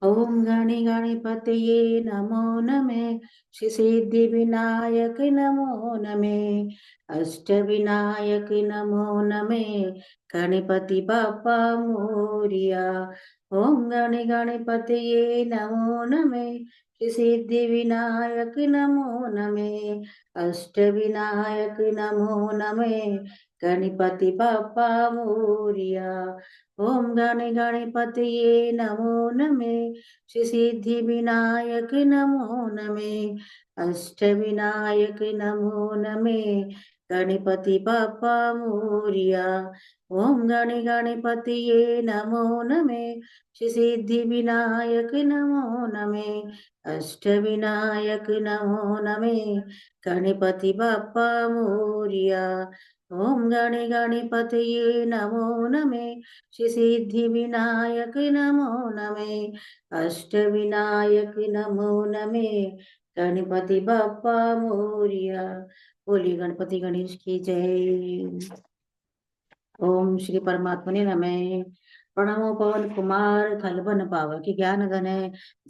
ओम गणि गणपतये नमो नमे श्री सिद्धि विनायक नमो नमे अष्ट विनायक नमो नमे गणपति बाप्पा मोरिया। ओम गणि गणपतये नमो नमे श्री सिद्धि विनायक नमो नमे अष्ट विनायक नमो नमे गणपति बाप्पा मोरिया। ओम गण गणपतये नमो नमे श्री सिद्धि विनायक नमो नमे अष्ट विनायक नमो नमे गणपति बाप्पा मोरिया। ओम गण गणपतये नमो नमे श्री सिद्धि विनायक नमो नमे अष्ट विनायक नमो नमे गणपति बाप्पा मोरिया। ओम गण गणपतये नमो नमे श्री सिद्धि विनायक नमो नमे अष्ट विनायक नमो नमे गणपति बाप्पा मोरिया। बोलिए गणपति गणेश की जय। ओम श्री परमात्मा ने नमः। प्रणमो पवन कुमार खलबन पावक ज्ञान गण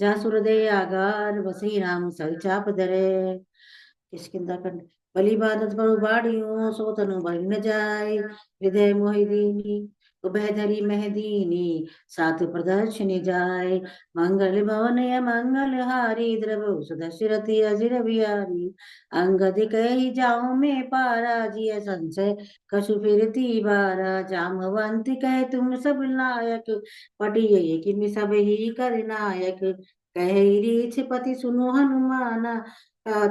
जासुरदय आगार वसी राम सचाप धरे किसकिंदा कर भली बादत बड़ो बाड़ियों सोतनु बल न जाय हृदय मोहिदीनी उभयधरी मेहदीनी सात प्रदर्शनी जाय मंगल भवन या मंगल हारी द्रव सुदशरथी अजिर बिहारी अंगद कही जाऊं मैं पारा जिय संशय कछु फिरती बारा जामवंत कह तुम सब लायक पटिये कि सब ही कर नायक कह रीछ पति सुनो हनुमाना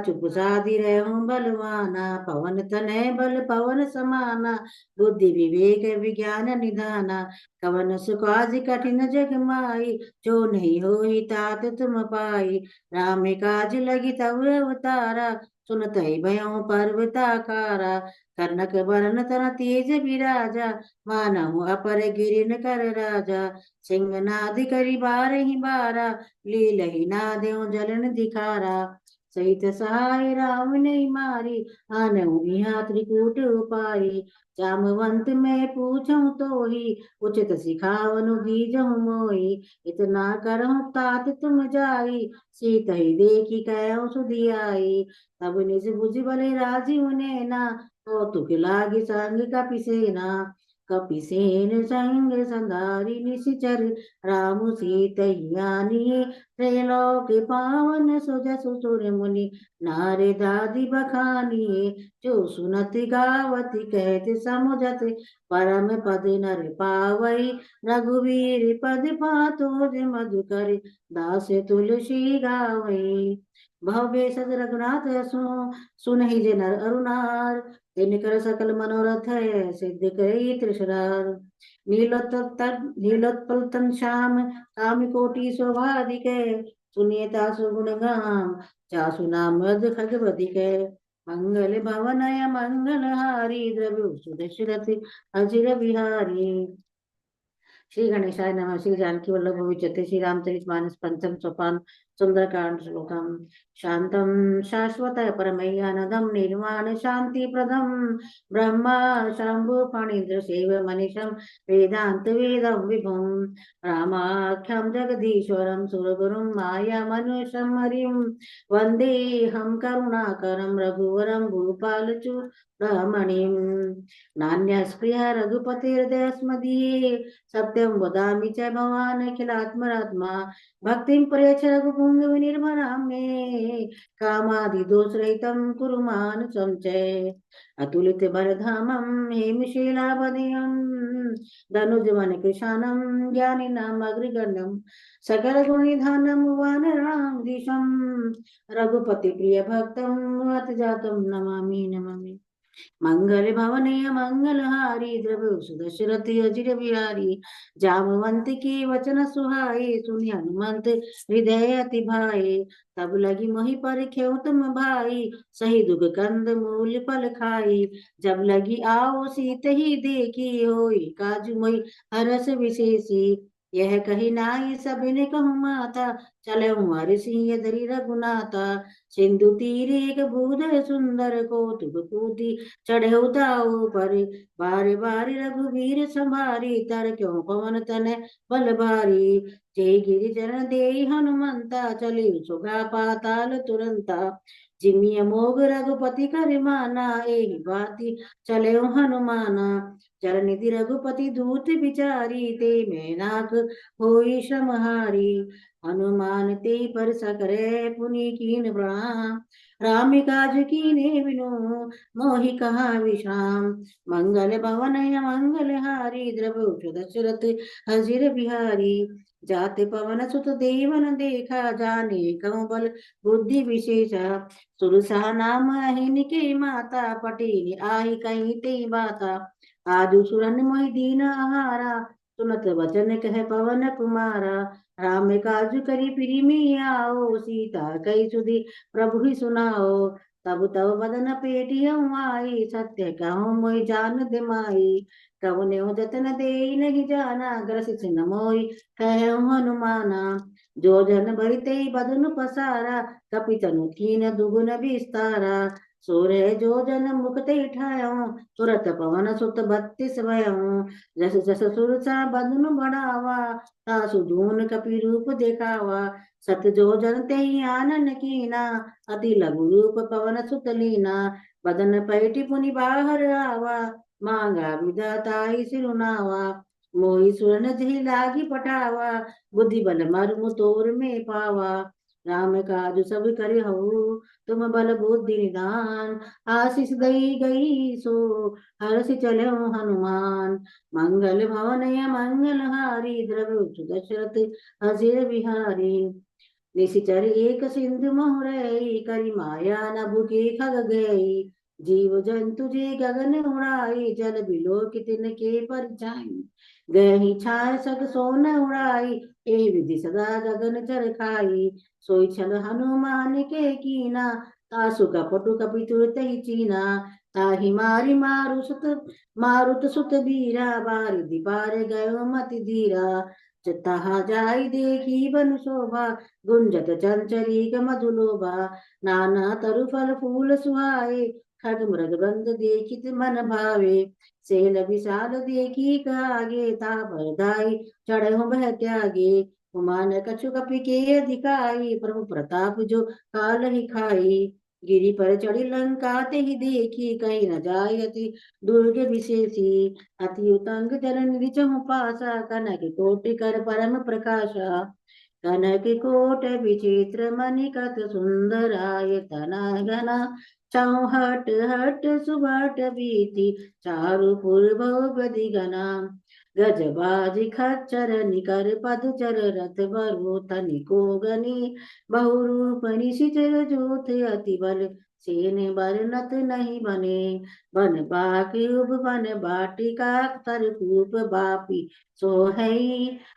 चुप साधि रहूं बलवाना पवन तनय बल पवन समाना बुद्धि विवेक विज्ञान निधाना कवन सुकाज कठिन जग माई जो नहीं होई तात तुम पाई राम काज लगी तव अवतारा सुनत ही भयो पर्वताकारा कर्णक बरन तन तेज विराजा मानहु अपर गिरिन कर राजा सिंहनाद करि बारहि बारा लीलहि नादेउ जलन दिखारा सहित सहाय राम नहीं मारी आनऊ बिहा त्रिकूट उपारी जामवंत मैं पूछूं तो ही उचित सिखावनु दीजहु मोहि इतना करहु तात तुम जाई सीत ही देखी कहु सुधियाई तब निज भुज बल राजीव नैना कौतुक लागी संग कपिसेना कपिसेन संग संगारी निशिचर राम सीतैयानी त्रैलोक पावन सुजसु सुर मुनि नारदादि बखानिए जो सुनत गावत कहत समुझत परम पद नर पावई रघुवीर पद पातो मधुकर दास तुलसी गावई भव्य सद रघुनाथ सु सुनहि जे नर अरुणार तिनकर सकल मनोरथ है सिद्ध कई त्रिशरार नीलोत्पल तन श्याम काम कोटि शोभाधिक सुनिए तासु गुण गाम जासु नाम मद खगवधिक मंगल भवनय मंगल हारी द्रव्य सुदशरथ अजिर बिहारी। श्री गणेशाय नमः। श्री जानकी वल्लभ विजयते श्री रामचरितमानस पंचम सोपान सुंदरकांड श्लोकम शांतम शाश्वत परमय्यानदम निर्वाण शांति प्रदम ब्रह्मा शंभु फणीन्द्र सेव मनीषम वेदांत वेदम विभुम रामाख्यम जगदीश्वरम सुरगुरुम माया मनुष्यम हरिम वंदे हम करुणाकरम रघुवरम भूपाल चूड़ामणिम नान्यस्पृह रघुपतिर्दयस्मदीये सत्यं वदामि च भवान् अखिलात्मरात्मा भक्तिं प्रयच्छ रघुपुंग विनिर्मलां मे कामादिदोषरहितं कुरु मानसं च अतुलित बलधामं हेमशीलावदयं धनुजवन कृशानं ज्ञानिनाम् अग्रगण्यं सकल गुणिधानं वानरां दिशं रघुपति प्रिय भक्तं वत जातं नमामि नमामि मंगल भवनय मंगलहारी द्रव्य सुदशरथ अजिर बिहारी जामवंत के वचन सुहाए सुनि हनुमंत हृदय अति भाए तब लगी मोहि पर खेव तुम भाई सही दुख कंद मूल फल खाई जब लगी आओ सीत ही देखी होई काजू मोहि हरस विशेषी यह कही नाई सबिने कहूँ माता, चले हमारे सिंह धरी रघुनाथा। सिंधु तीर एक भूधर सुंदर कौतुक कूदी, चढ़े दाऊ पर बारे बारे रघुवीर संभारी। तर क्यों पवन तन बल भारी, जय गिरि चरण दे हनुमंता, चले सुगा पाताल तुरंता। जिमिय मोग रघुपति कर माना, एहि बाती चले हनुमाना। चरनिधि रघुपति दूत बिचारी, ते मैं नाक होई श्रमहारी। हनुमान ते पर सकरे पुनि कीन प्रणाम, राम काज कीने बिनु मोहि कहा विश्राम। मंगल भवन मंगल हारी, द्रवहु दशरथ अजिर बिहारी। जाते पवन सुत देवन देखा, जाने कहूँ बल बुद्धि विशेषा। सुरसा नाम अहिनिके माता, पटेल आहि कहीं ते बाता। आदि सुरन मोहि दीन आहारा, सुनत वचन कह पवन कुमारा। राम काज करी प्रिय आओ, सीता कई सुधि प्रभु ही सुनाओ। तब तब बदन पेटियं आई, सत्य कहूँ मोहि जान दिमाई। कवने जतन दे नहीं जाना, ग्रसित न मोहि कहूँ हनुमाना। जो जन भरते बदन पसारा, कपि तनु कीन दुगुन विस्तारा। सोरे जो जन मुकते ठायो, तुरत पवन सुत 32 भयउ। जस जस सुरसा बदन बढ़ावा, तासु धून कपि रूप देखावा। सत जो जन तेहि आनन कीना, अति लघु रूप पवन सुत लीना। बदन पैटि पुनि बाहर आवा, मांगा विधाताहि सिरुनावा। मोहि सुरन जहि लागी पटावा, बुद्धि बल मर्मु तोर में पावा। राम काज सब करे हऊ, तुम बल बुद्धि निधान। आशीष दई गई सो, हर्षि चले हनुमान। मंगल भवन मंगल हारी, द्रव्य दशरथ अजिर बिहारी। निशिचर एक सिंधु मोहरई, करी माया नभु के खग गई। जीव जंतु जे गगन उड़ाई, जल बिलो कितन के पर जाई। गही छाय सग सोन उड़ाई, ए विधि सदा गगन चर खाई। सोई छल हनुमान के कीना, तासु कपटु कपि तुरत ही चीना। ताहि मारी मारुत सुत बीरा, बारिधि पार गयो मति धीरा। तहाँ जाई देखी बन शोभा, गुंजत चंचरीक मधुलोभा। नाना तरु फल फूल सुहाए, खग मृग बंद देखित मन भावे। सेल विशाल देखी कागे, तापर धाई चढ़े बह त्यागे। हुमान कछु कपि के अधिकाई, प्रभु प्रताप जो काल ही खाई। गिरि पर चढ़ी लंका ते ही देखी, कहीं न जाय अति दुर्ग विशेषी। अति उतंग जल निधि चहु पासा, कनक कोटि कर परम प्रकाशा। कनक कोट विचित्र मणिकत सुंदराय तना घना। चौहट हट सुबट बीति, चारु पुर बहु घना। गजबाज खच्चर निकर पदचर, रथ बरु तनिको गनी। बहुरूप निशिचर जोत अति बल, सेन बरनत नहीं बने। बन बाकी उब बन बाटिका, तरकूप बापी सो है।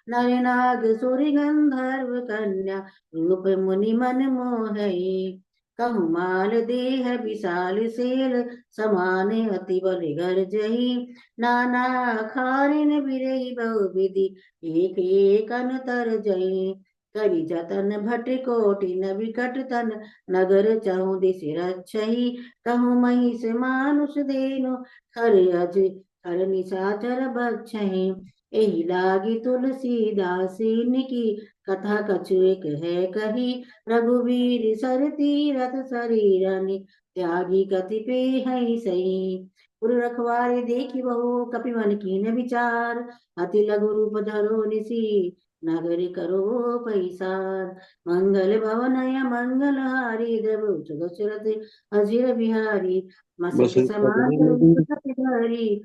नर नाग सुर गंधर्व कन्या, रूप मुनि मन मोहई। कहु माल देह विशाल सेल, समाने अति बल घर जही। नाना खारिन बिरही बहु विधि, एक एक अंतर जई। करि जतन भट कोटि न विकट तन, नगर चहु दिस रक्षही। कहु महिष मानुष देनु, खर अज खर निशाचर बक्षही। एहि लागी तुलसीदासिन की, कथा कछु एक है कही। रघुवीर सर तीरथ शरीरनि, त्यागी कति पे है सही। पुर रखवारे देखी बहु, कपि मन कीन विचार। अति लघु रूप धरो निसी, नगर करो पैसार। मंगल भवन मंगल हारी, द्रवहु दशरथ अजिर बिहारी। बस मसक समाज कपि धरी,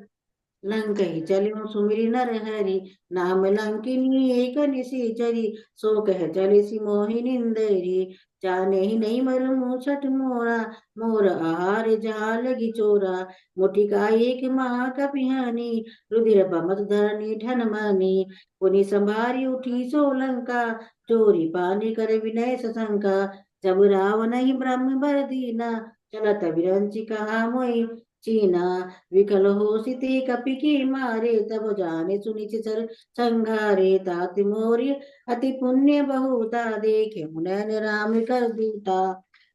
लंकहि चलिउ सुमिरि नर हरि। नाम लंकिनी एक निशिचरी, सो कह चले सि मोहि निंदरी। जाने ही नहीं मरु मूछट मोरा, मोर आहार जहाँ लगी चोरा। मुठिका एक माँ कपिहानी, रुधिर बमत धरनी ठन मानी। पुनि संभारी उठी सो लंका, चोरी पानी कर विनय सशंका। जब रावण ही ब्रह्म बर दीना, चलत विरंचि कहा मोहि। चीना विकल हो सिते कपि के मारे, तब जाने सुनिच चर संघारे। तात मोर्य अति पुण्य बहुता, देखे मुनैन राम कर दूता।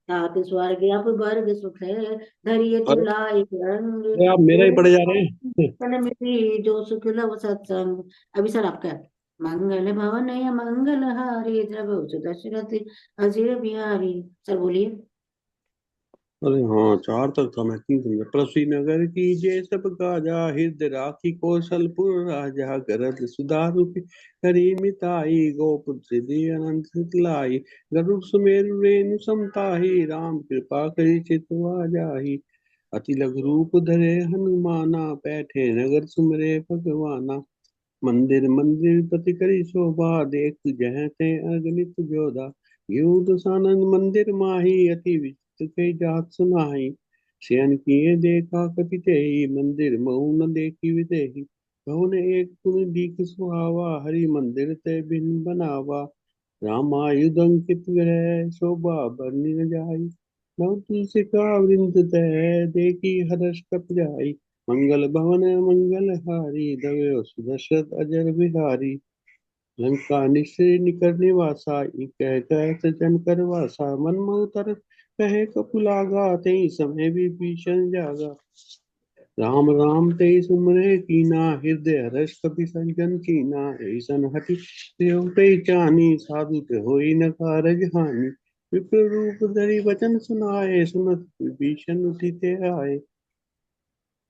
तात स्वर्ग अपवर्ग सुख है, धरिय अरे चुलाय रंग। अरे आप मेरा ही जो पढ़े जा रहे हैं। तन मिट्टी जो सुख लव सत्संग। अभी सर आपका मंगल भवन या मंगल हारी, द्रव दशरथ अजीर बिहारी। सर बोलिए। अरे हाँ, चार तक था, मैं तीन समझा। पृथ्वी नगर की जय सब काजा, हृदय राखी कौशलपुर राजा। गरज सुधारु हरि मिताई, गोपुत्र सिद्धि अनंत लाई। गरुड़ सुमेरु रेणु समताही, राम कृपा करी चितवा जाही। अति लघु रूप धरे हनुमाना, बैठे नगर सुमरे भगवाना। मंदिर मंदिर प्रति करी शोभा, देख जहाँ ते अगणित जोधा। यूं दसानन मंदिर माही, अति विचित्र कई जात सुनाही। शयन किए देखा कपि तेहि, मंदिर मऊ न देखी विदेही। कहुन एक पुनि दीख सुहावा, हरि मंदिर ते भिन्न बनावा। रामायुध अंकित ग्रह, शोभा बरनि न जाई। नव तुलसिका वृंद तै, देखी हर्ष कप जाई। मंगल भवन मंगल हारी, दवे सुदशरथ अजर बिहारी। लंका निश्चय निकर निवासा, कह कह सजन कर वासा। मन मऊतर कहे कपुलागा, तेई समय विभीषण जागा। राम राम तेई सुमरे कीना, हृदय हर्ष कपि संजन कीना। ऐसन हठि प्रिय पहचानी, साधु ते होई न कारज हानि। विप्र रूप धरि वचन सुनाए, सुनत विभीषण उठिते आए।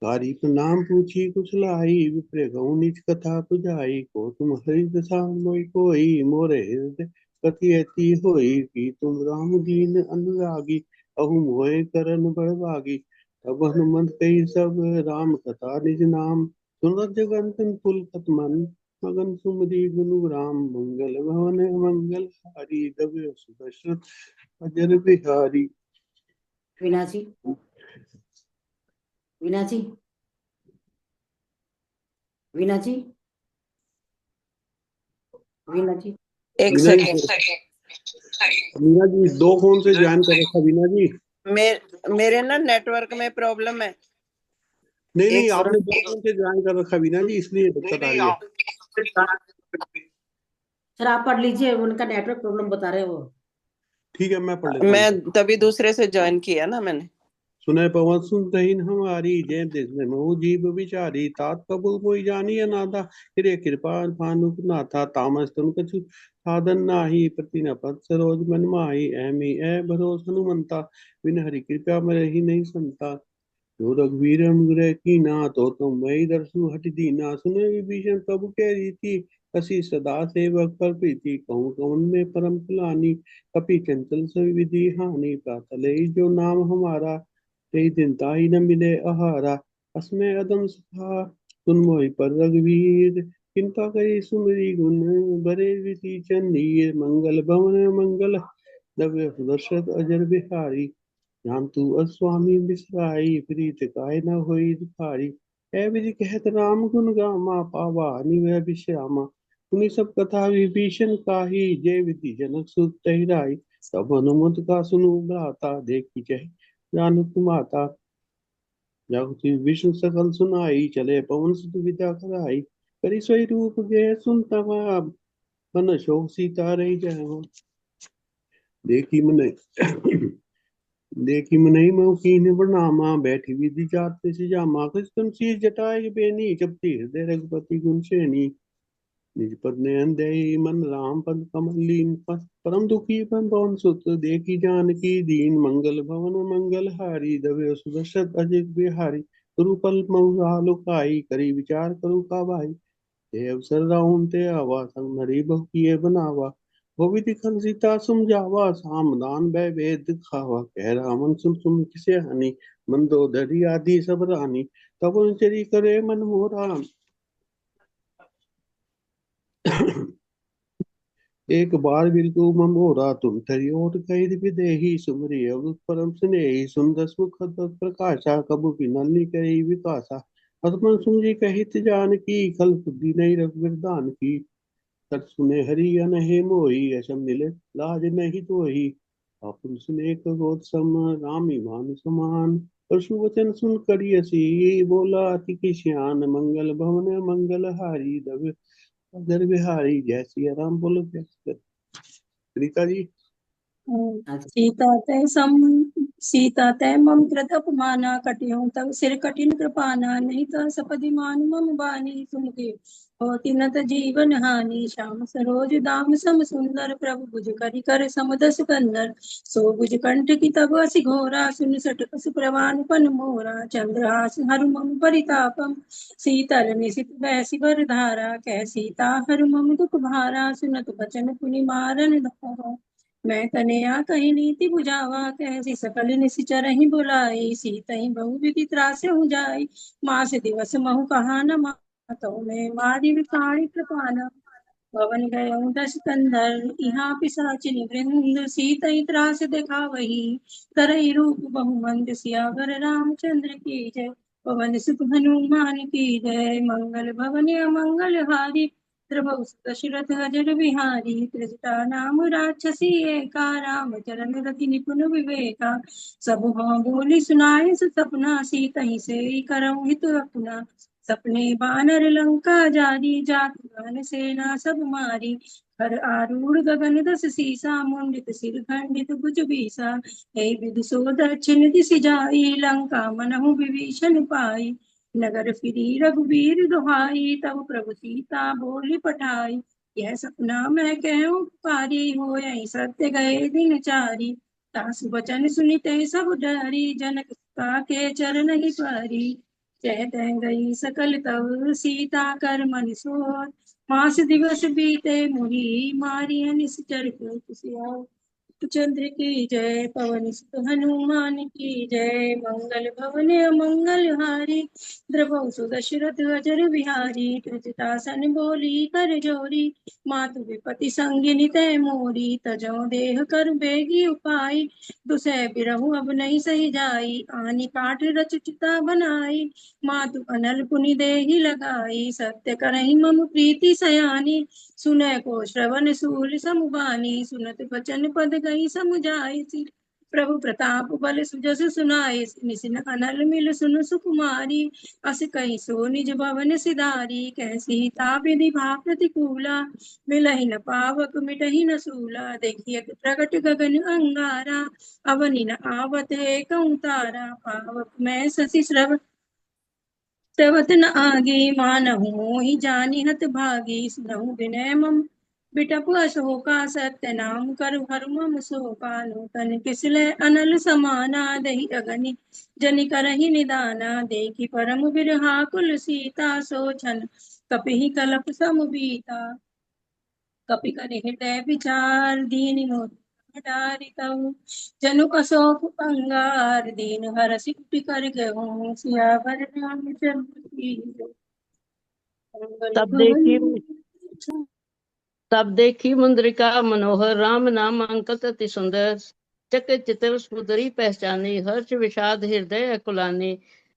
कारी नाम पूछी कुछ लाई, विप्र गौं निज कथा पुजाई। को तुम हरि दशा मोहि कोई, मोरे हृदय कथि अति होई। कि तुम राम दीन अनुरागी, अहु मोहे करन बड़भागी। तब हनुमंत कही सब, राम कथा निज नाम। सुनत जगत पुलकत मन, मगन सुमरी गुनु राम। मंगल भवन मंगल हारी, दबे सुदशरथ अजर बिहारी। वीना जी, वीना जी, वीना जी, वीना जी। एक वीना जी सेकेंड। वीना जी दो फोन से ज्वाइन कर रखा वीना जी। मेरे ना नेटवर्क में प्रॉब्लम है। नहीं नहीं, एक आपने सेकेंड। दो फोन से ज्वाइन कर रखा वीना जी, इसलिए दिक्कत आ रही है। सर आप पढ़ लीजिए, उनका नेटवर्क प्रॉब्लम बता रहे हैं वो। ठीक है, मैं पढ़ लेता हूँ। मैं तभी दूसरे से ज्वाइन किया ना मैंने। सुने पवन सुन तहिन हमारी, जय देश में महु जीव विचारी। तात कबूल मोहि जानी अनाथा, हिरे कृपा भानु नाथा। तामस तुम कछु साधन नाही, प्रति न पथ सरोज मन माही। ऐमी ऐ भरोस हनुमंता, बिन हरि कृपा में ही नहीं संता। जो रघुवीर अनुग्रह कीना, तो तुम मई दर्शु हट दीना। सुने विभीषण प्रभु के रीति, कसी सदा सेवक पर प्रीति। कहूँ कवन में परम कुलानी, कपि चंचल सवि विधि हानि। प्रातः लई जो नाम हमारा, तेई दिन ताई न मिले आहारा। असमय अदम सुखा, सुन मोहि पर रघुवीर। किंपा करी सुमरी गुण, बरे विधि चंदीर। मंगल भवन मंगल, दव्य सुदर्शत अजर बिहारी। राम तू अस्वामी बिसराई, प्रीत काय न होई दुखारी। ऐ विधि कहत राम गुण गामा, पावा निवय विश्रामा। सुनी सब कथा विभीषण काही, जय विधि जनक सुत तहि राई। तब हनुमत का सुनु भ्राता, देखी जय जानक माता। जगति विष्णु सकल सुनाई, चले पवन सुत विद्या कराई। करि सोई रूप गए सुन तवा, मन शोक सीता रही जहाँ। देखी मन देखी मनई मऊ कीन्ह प्रणामा, बैठी विधि जात सिजामा। कृष्ण शीर जटाई बेनी, जपति हृदय रघुपति गुण श्रेणी। निज पद नयन दयी मन, राम पद कमल लीन। परम दुखी पवन सुत, देखी जानकी दीन। मंगल भवन मंगल हारी, दवे सुदर्शत अजित बिहारी। गुरुपल मऊ लुकाई, करी विचार करू का भाई। ते अवसर राउन ते आवा, संग नरी बहु किए बनावा। वो भी दिखल सीता समझावा, सामदान भय भेद दिखावा। कह रामन सुन सुन किसे हानि, मंदोदरी आदि सब रानी। तब चरी करे मन मोरा, एक बार बिरकु ममोरा। तुम तरी ओट कहि विदेही, सुमरि अवधुत परम स्नेही। सुंदर मुख प्रकाशा, कबु की नली कही विकासा। हनुमन सुमरी कहित जानकी, खल बुद्धि नहीं रघुवीर की। तत् सुने हरि अनहि मोहि, अस मिले लाज नहीं तोहि। अपुन सुने कगोत सम, रामी भानु समान। परशु वचन सुन करी असी बोला अति की श्यान मंगल भवन मंगल हारी दर बिहारी। जय सिया राम। बोलो जय सिया राम। रीता जी। अच्छा, सीता तै मम कृत अपमाना कटिहूँ तब सिर कठिन कृपाना नहीं तो सपदि मान मम बानी तुम के होती न त जीवन हानि श्याम सरोज दाम सम सुंदर प्रभु भुज करि कर समुदस कंदर सो भुज कंठ की तब असि घोरा सुन सटकस प्रवान पन मोरा चंद्रहास हरु मम परितापम शीतल निशित वैसी वर धारा कै सीता हरु मम दुख भारा सुनत बचन पुनि मारन धारा मैं कन्या कही नीति बुझावा कैसी सकल निशिचर ही बुलाई सीतहि बहु विधि त्रास हो जाई मास दिवस महु कहा न मातो मैं मारी विकाणी कृपाना पवन गयऊँ दस कंधर यहाँ पिशाचिनी वृंद सीतहि त्रास देखा वही तरई रूप बहुमंद सियावर रामचंद्र की जय पवन सुत हनुमान की जय मंगल भवन मंगल हारी प्रभु दशरथ अजर बिहारी त्रिजटा नाम राक्षसी एका राम चरण रति निपुण विवेका सब हाँ बोली सुनाए सपना सीतहि से करऊँ हित अपना सपने बानर लंका जारी जात गहन सेना सब मारी हर आरूढ़ गगन दस सीसा मुंडित सिर खंडित भुज बीसा हे विदुषो दक्षिण दिशि जाई लंका मनहु विभीषण पाई नगर फिरी रघुवीर दुहाई तब प्रभु सीता बोली पठाई यह सपना मैं कहूँ पुकारी हो यही सत्य गए दिन चारी तासु वचन सुनिते सब डरी जनक सुता के चरण ही पारी चहत गई सकल तव सीता कर मन सोर मास दिवस बीते मुहि मारी निश्चर को चंद्र की जय पवन सुत हनुमान की जय मंगल भवन मंगल हारी द्रवौ सुदशरथ अजर बिहारी कृतदासन बोली कर जोरी मातु विपति संगिनी तै मोरी तजौ देह कर बेगी उपाय दुसह बिरहु अब नहीं सही जाई आनी काट रच चिता बनाई मातु अनल पुनि देहि लगाई सत्य करहि मम प्रीति सयानी सुनय को श्रवण सूल समुबानी सुनत बचन पद गई समुझाई प्रभु प्रताप बल सुजस सुनाई निसिन अनल मिल सुन सुकुमारी अस कही सो निज भवन सिधारी कह सीता विधि भा प्रतिकूला मिलहि न पावक मिटहि न सूला देखिए प्रकट गगन अंगारा अवनि न आवत है तारा पावक मैं शशि श्रव तवत न आगे मानहु मोहि जानि हत भागी सुनहु विनय मम बिटपु अशोका सत्य नाम कर हर मम शोका नूतन किसले अनल समाना दहि अगनि जनि करहि निदाना देखि परम बिरहा कुल सीता सोचन कपिहि कलप समुबीता कपि कर हृदय विचार दीन मोहि हटारि तव जनु अशोक अंगार दीन हरषि कुटि कर गहूँ सियावर रामचंद्र की जय। मंगल तब देखी भवन तब देखी मुद्रिका मनोहर राम नाम अंकत अति सुंदर चक चित्र सुंदरी पहचानी हर्ष विषाद हृदय अकुलानी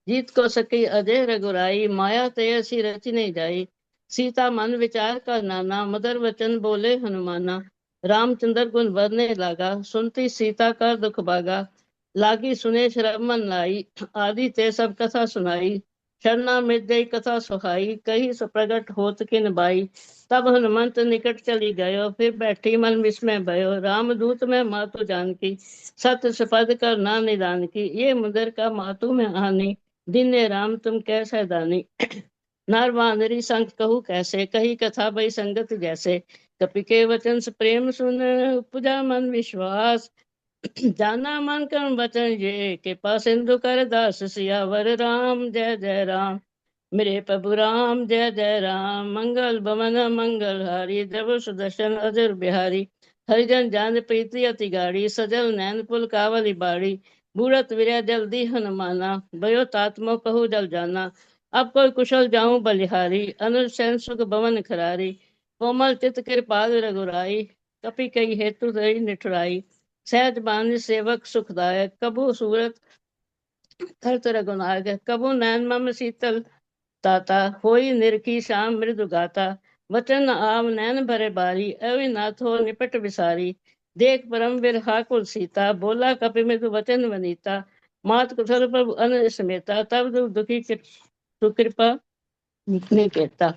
जीत को सकी अजय रघुराई माया तयसी रच नहीं जाई सीता मन विचार का नाना मदर वचन बोले हनुमाना रामचंद्र गुण बरने लागा सुनती सीता का दुख भागा लागी सुने श्रव मन लाई आदि ते सब कथा सुनाई शरणा मिट गई कथा सुहाई कही सो प्रगट होत किन बाई तब हनुमंत निकट चली गयो फिर बैठी मन विस्मय भयो रामदूत में मातु जानकी सत सपद कर ना निदान की ये मुदर का मातु में आनी दिने राम तुम कैसे दानी नर वानरी संग कहू कैसे कही कथा भई संगत जैसे कपि के वचन से प्रेम सुन उपजा मन विश्वास जाना मन कर्म वचन ये के पास सिंधु कर दास सियावर राम जय जय राम मेरे प्रभु राम जय जय राम मंगल भवन मंगल हारी द्रव सुदर्शन अजर बिहारी हरिजन जान प्रीति अति गाड़ी सजल नैन पुल कावली बाड़ी बूढ़त विरय जल्दी हनुमाना भयो तात्मो कहू जल जाना अब कोई कुशल जाऊं बलिहारी अनुज सैन सुख भवन खरारी कोमल चित कृपाल रघुराई कपि कई हेतु दई निठुराई सहज बानी सेवक सुखदायक कबू सूरत खर्च रघुनायक कबू नैन मम शीतल ताता होई निरखी श्याम मृदु गाता वचन आव नैन भरे बारी अविनाथ हो निपट विसारी देख परम विरहा कुल सीता बोला कपि मृदु वचन वनीता मात कुशल प्रभु अन समेता, तब दुखी सुकृपा नहीं कहता।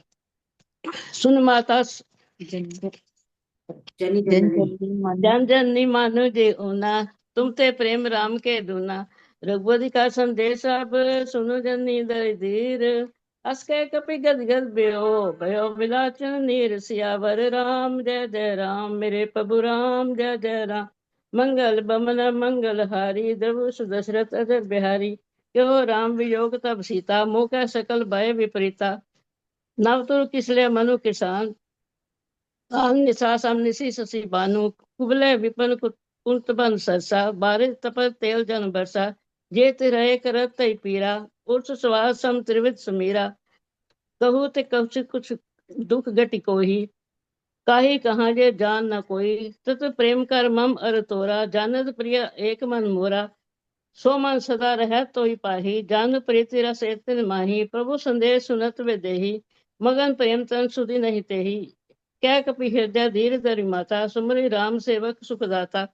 सुन माता जनी जन जननी जन जननी मानो जे ऊना, तुम ते प्रेम राम के दूना। रघुपति का संदेश अब सुनो जननी दर धीर, हस के कपि गद गद भयो बिलाचन नीर। सियावर राम जय जय राम, मेरे प्रभु राम जय जय राम। मंगल बमन मंगल हारी, द्रव सुदशरथ अजर बिहारी। क्यों राम वियोग तब सीता, मोह का सकल भय विपरीता। नवतुर किसले मनु किसान, निशि शशि बानु। कुबले विपन कुंत बन सरसा, बारिश तपत तेल जन बरसा। जेत रहे करत तई पीरा, उर्स स्वास सम त्रिविध सुमीरा। कहू ते कछु कुछ दुख घटी कोही, काहे कहाँ जे जान न कोई। तत प्रेम कर मम अर तोरा, जानत प्रिय एक मन मोरा। सो मन सदा रह तो ही पाही, जान प्रीति रस एतन माही। प्रभु संदेश सुनत वे देही, मगन प्रेम तन सुधि नहीं तेही। क्या कपि हृदय धीर धरि माता, सुमरि राम सेवक सुखदाता।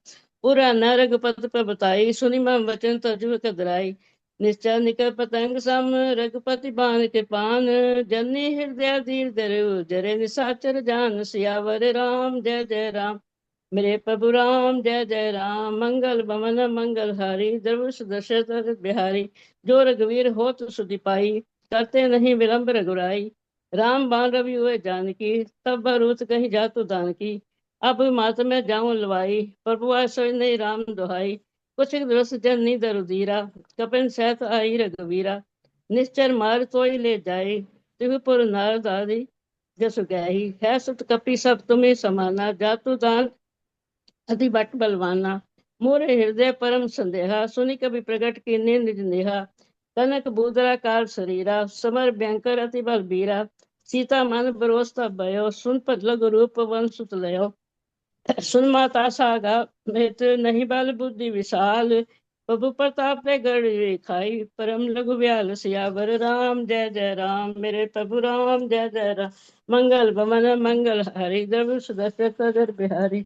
पूरा न रघुपत प्रभुताई, सुनि मम वचन तजु कदराई। निश्चय निकल पतंग सम, रघुपति बाण कृपान। जनी हृदय धीर धरु, जरे निशाचर जान। सियावर राम जय जय राम, मेरे प्रभु राम जय जय राम। मंगल बमन मंगल हारी, द्रव दशरथ बिहारी। जो रघुवीर होत सुधि पाई, करते नहीं विलंब रघुराई। राम बाण रवि हुए जानकी, तब बरूत कहीं जातु दान की। अब मात में जाऊं लवाई, प्रभु आश्रय नहीं राम दुहाई। कुछ दिवस जननी दरुदीरा, कपिन सहित आई रघुवीरा। निश्चर मार तोई ले जाई, त्रिपुर नारद आदि जसु गाही। है सुत कपि सब तुम्हें समाना, जातु दान अति बट बलवाना। मोरे हृदय परम संदेहा, सुनि कवि प्रगट की निज नेहा। कनक बूदरा कार शरीरा, समर भयंकर अति बल बीरा। सीता मन बरोसता भयो, सुन पद लघु रूप वन सुत लयो। सुन माता सागा मित, नहीं बल बुद्धि विशाल। प्रभु प्रताप ने गढ़ खाई, परम लघु व्याल। सियावर राम जय जय राम, मेरे प्रभु राम जय जय राम। मंगल बमन मंगल हारी, द्रव सुदशरथ बिहारी।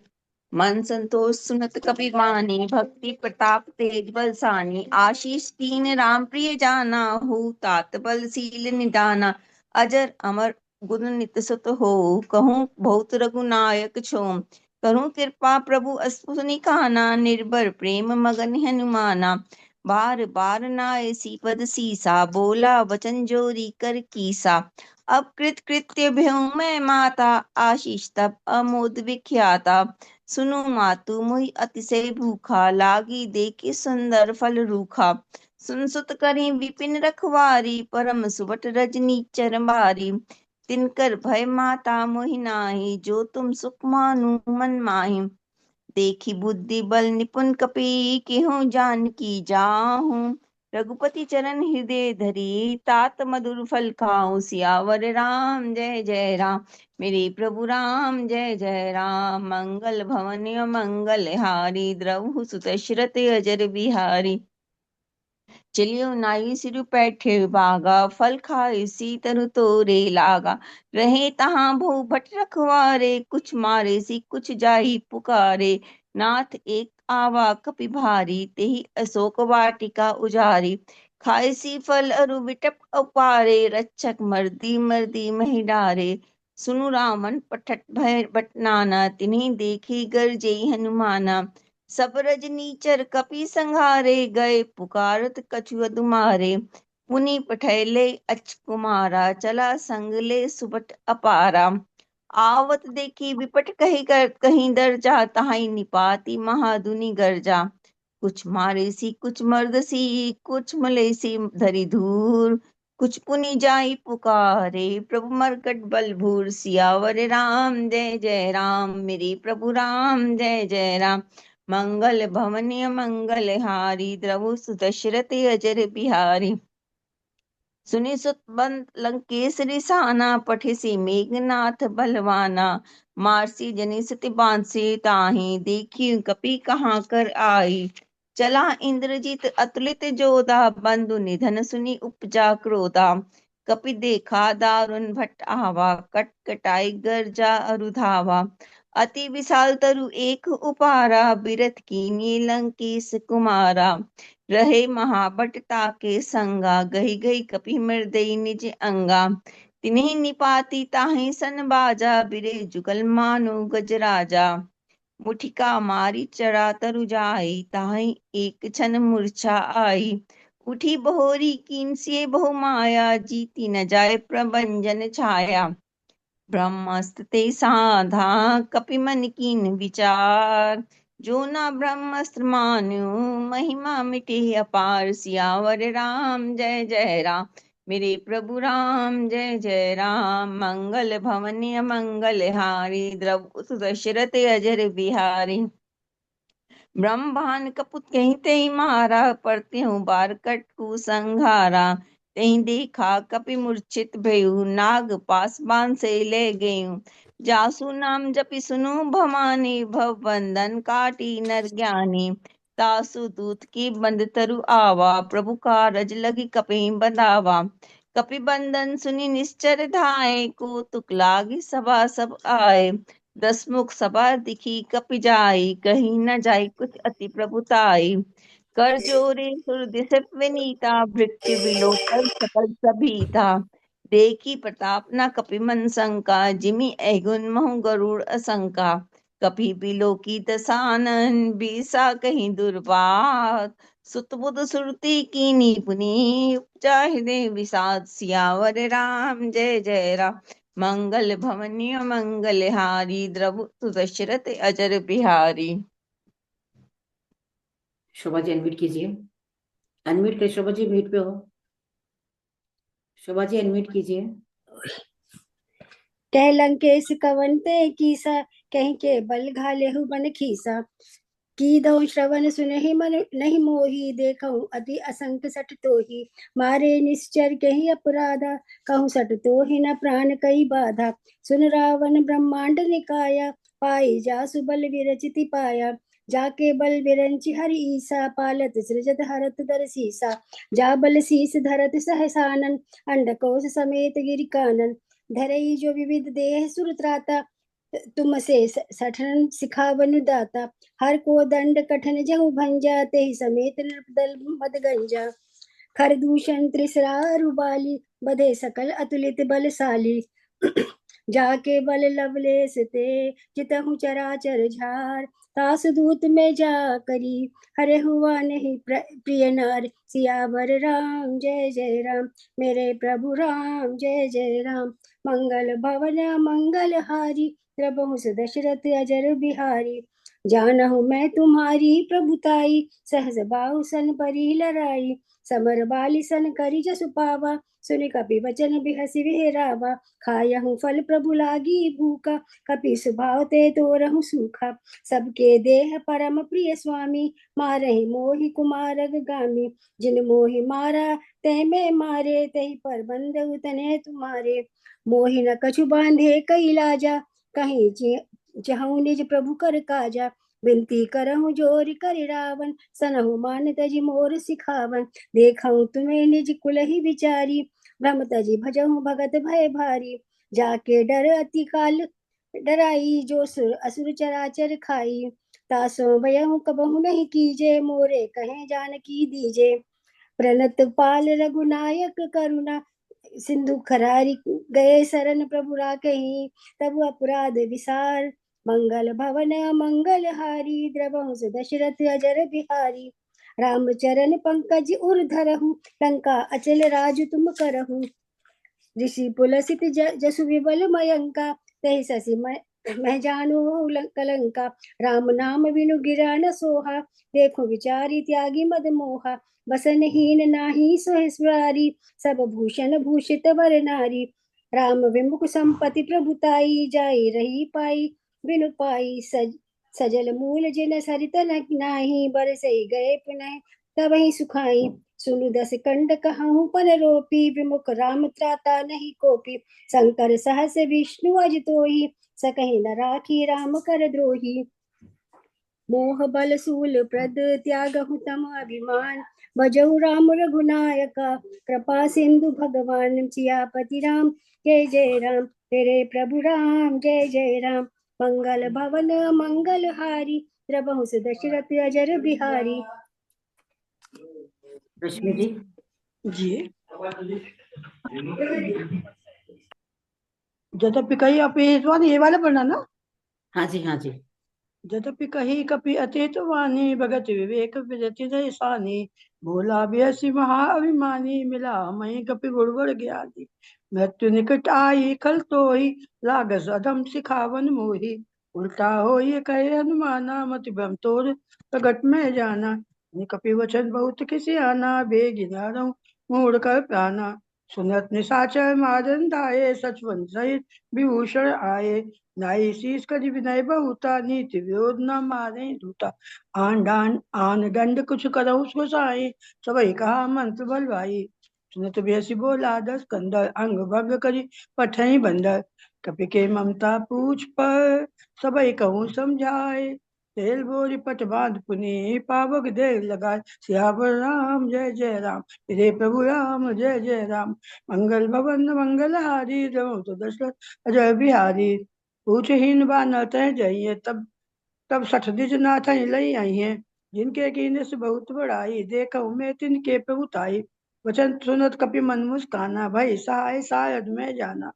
मन संतोष सुनत कपि वाणी, भक्ति प्रताप तेज बलसानी। आशीष कीन राम प्रिय जाना, हो तात बल सील निदाना। अजर अमर गुण नित सुत हो, कहूँ बहुत रघुनायक छो। करूँ कृपा प्रभु असुनि काना, निर्भर प्रेम मगन हनुमाना। बार बार नाय सी पद सीसा, बोला वचन जोरी कर कीसा। अब कृत कृत्य भ्यों मैं माता, आशीष तब अमोद विख्याता। सुनु मातु मुहि अतिशय भूखा, लागी देखी सुंदर फल रूखा। सुन सुत करी विपिन रखवारी, परम सुबट रजनी चरबारी। तिनकर भय माता मोहि नाहि, जो तुम सुख मानु मन माहि। देखी बुद्धि बल निपुण कपि, केहूँ जानकी जाहूँ। रघुपति चरण हृदय धरी, तात मधुर फल खाऊं। सियावर राम जय जय राम, मेरे प्रभु राम जय जय राम। मंगल भवन मंगल हारी, द्रवहु सुत दशरथ अजर बिहारी। चलियो नाई सिरु पैठे बागा, फल खाए सी तरु तोरे लागा। रहे तहाँ भो भट रखवारे, कुछ मारे सी कुछ जाई पुकारे। नाथ एक आवा कपि भारी, तेहि अशोक वाटिका उजारी। खाए सी फल अरु विटप अपारे, रक्षक मर्दी मर्दी महि डारे। सुनु रामन पठट भय बटनाना, तिन्हि देखी गरजेई हनुमाना। सब रजनीचर कपि संघारे, गए पुकारत कछु अदुमारे। मुनि पठैले अच कुमारा, चला संग ले सुबट अपारा। आवत देखी विपट कहीं दरजा, तहाई निपाति महादुनि गरजा। कुछ मारे सी कुछ मर्द सी, कुछ मले सी धरि धूर। कुछ पुनि जाई पुकारे, प्रभु मरकट बल भूर। सियावर राम जय जय राम, मेरे प्रभु राम जय जय राम। मंगल भवनीय मंगल हारी, द्रवु सुदशरथ अजर बिहारी। सुनि सुत बंद लंकेश रिसाना, पठिसी मेघनाथ बलवाना। मारसी जनि सति बांसी ताहि, देखी कपि कहाँ कर आई। चला इंद्रजीत अतुलित जोधा, बंधु निधन सुनि उपजा क्रोधा। कपि देखा दारुण भट आवा, कट कटाई गर्जा अरुधावा। अति विशाल तरु एक उपारा, बिरथ कीन्ही लंकेश कुमारा। रहे महाबटता के संगा, गही गही कपि मृदई निज अंगा। तिन्हि निपाति ताहि सन बाजा, बिरे जुगल मानु गजराजा। मुठिका मारी चढ़ा तरु जाई, ताहि एक क्षण मूर्छा आई। उठी बहोरी कीन से बहु माया, जीती न जाय प्रभंजन छाया। ब्रह्मस्त ते साधा कपि मन कीन विचार, जो ना ब्रह्मस्त्र मान्यो महिमा मिटे अपार। सियावर राम जय जय राम, मेरे प्रभु राम जय जय राम। मंगल भवन मंगल हारी, द्रव दशरथ अजर बिहारी। ब्रह्मांड कपुत कहीं तेई मारा, परते हूँ बार कट कु संघारा। तेई देखा कपि मूर्छित भयउ, नाग पास बान से ले गयु। जासु नाम जपि सुनु भवानी, भव बंधन काटी नर ज्ञानी। तासु दूत की बंद तरु आवा, प्रभु कारज लगी कपि बंधावा। कपि बंधन सुनि निश्चर धाये, को तुक लागी सभा सब आए। दस मुख सभा दिखी कपि जाई, कहीं न जाई कुछ अति प्रभुताई। कर जोरे सुर दिस विनीता, भृत्य विलोकन सकल सभीता। देखी प्रताप न कपि मन शंका, जिमि ऐगुन महु गरुड़ असंका। कपि बिलोकी दसानन, बीसा कहीं दुर्बात। सुत बुध सुरती कीनी पुनी, उपजा हृदय विषाद। सियावर राम जय जय राम, मंगल भवनीय मंगल हारी। द्रवु दशरथ अजर बिहारी। शोभा जी अनम्यूट कीजिए, अनम्यूट कर शोभा जी, म्यूट पे हो। शोभा जी अनम्यूट कीजिए। कह लंकेश कवन ते कीसा, कहीं के बल घाले हु बन खीसा। की दो श्रवण सुनहि मन नहीं मोही, देखऊं अति असंख्य सट तोही। मारे निश्चर कहीं अपराधा, कहूँ सट तोहि न प्राण कई बाधा। सुन रावण ब्रह्मांड निकाया, पाई जासु बल विरचिति पाया। जाके बल विरंचि हरि ईसा, पालत सृजत हरत दर सीसा। जा बल शीस धरत सहसानन, अंडकोश समेत गिरि कानन। धरई जो विविध देह सुर त्राता, तुम से सठन सिखावन दाता। हर को दंड कठन जहु भंजा, ते समेत नृपदल मद गंजा। खरदूषण त्रिसरा रुबाली, बधे सकल अतुलित बलशाली। जाके बल लवलेस ते, चितहु चराचर झार। तास दूत में जा करी, हरे हुआ नहीं प्रिय नार। सियावर राम जय जय राम, मेरे प्रभु राम जय जय राम। मंगल भवन मंगल हारी, प्रभु दशरथ अजर बिहारी। जानहु मैं तुम्हारी प्रभुताई, सहज बाहु सन परी लराई। समर बाली सन करी जसु पावा, सुनि कपि वचन बिहसि विहरावा। खायहु फल प्रभु लागी भूखा, कपि सुभाव ते तोरहु सूखा। सबके देह परम प्रिय स्वामी, मारहि मोहि कुमारग गामी। जिन मोहि मारा तै में मारे, तहि पर बंद उतने तुम्हारे। मोहि न कछु बांधे कई लाजा, कहीं जहु निज प्रभु कर काजा। विनती करहु जोर कर रावण, सनहु मान तजि मोर सिखावन। देखहु तुम्हें निज कुल ही विचारी, भ्रम तजि भजहु भगत भय भारी। जाके डर अति काल डराई, जो सुर असुर चराचर खाई। तासो भयहु कबहु नहीं कीजे, मोरे कहे जानकी दीजे। प्रणत पाल रघुनायक करुणा, सिंधु खरारी गए शरण प्रभु राकहीं। तब अपराध विसार, मंगल भवन मंगल हारी। द्रवहु दशरथ अजर बिहारी। रामचरण पंकज उर धरहु, लंका अचल राज तुम करहु। ऋषि पुलसित जसु विबल मयंका, तहि ससि मैं जानो कलंका। राम नाम बिनु गिरा न सोहा, देखो विचारी त्यागी मद मोहा। बसनहीन नाही सोहिस्वारी, सब भूषण भूषित वर नारी। राम विमुख संपति प्रभुताई, जाई रही पाई बिनु पाई। सजल मूल जिन सरित नाही, बरसई गए पुनः तबहि सुखाई। सुनु दस कंड कहूँ पन रोपी, विमुख राम त्राता नहीं कोपी। शंकर सहस विष्णु अज तोहि, सकहि न राखी राम कर द्रोही। मोह बल सूल प्रद त्यागहु तम अभिमान, भजहु राम रघुनायका। कृपा सिंधु भगवान सियापति राम जय जय राम, तेरे प्रभु राम जय जय राम। मंगल भवन मंगल हारी, द्रवहु दशरथ अजर बिहारी। रश्मि जी। जी। जदपि कही अपेतवान, ये वाला पढ़ना ना। हाँ जी, हाँ जी। जदपि कही कपि अतीत वाणी, भगत विवेक विरति सानी। भोला बेसी महा अभिमानी, मिला मई कपि गुड़गुड़ ज्ञानी। मृत्यु निकट आई खल तोहि, लागस अधम सिखावन मोहि। उल्टा हो ये कहे हनुमाना, मति भ्रम तोर प्रगट में जाना। कपि वचन बहुत किसी आना, बेग नारऊ मूड कर प्राणा। सुनत निशाचर मारन धाये, सचवन सहित विभूषण आये। नाई शीस करि विनय बहुता, नीति विरोध न मारे दूता। आन दंड कुछ करहु गोसाई, सबई कहा मंत्र बल भाई। सुनत बेसी बोला दस कंदर, अंग भंग करि पठई बंदर। कपि के ममता पूछ पर, सबई कहूँ समझाए। तेल बोरी पट बांध पुनि, पावक देर लगाए। सियावर राम जय जय राम, रे प्रभु राम जय जय राम। मंगल भवन मंगलहारी, रघु तो दशरथ अजय बिहारी। पूछहीन बानर तह जाइए, तब तब सठ दिज नाथ लई आई है। जिनके कीने से बहुत बड़ाई, देखो मैं तिनके प्रभुताई। वचन सुनत कपि मन मुस्काना, भई सहाय सायद में जाना।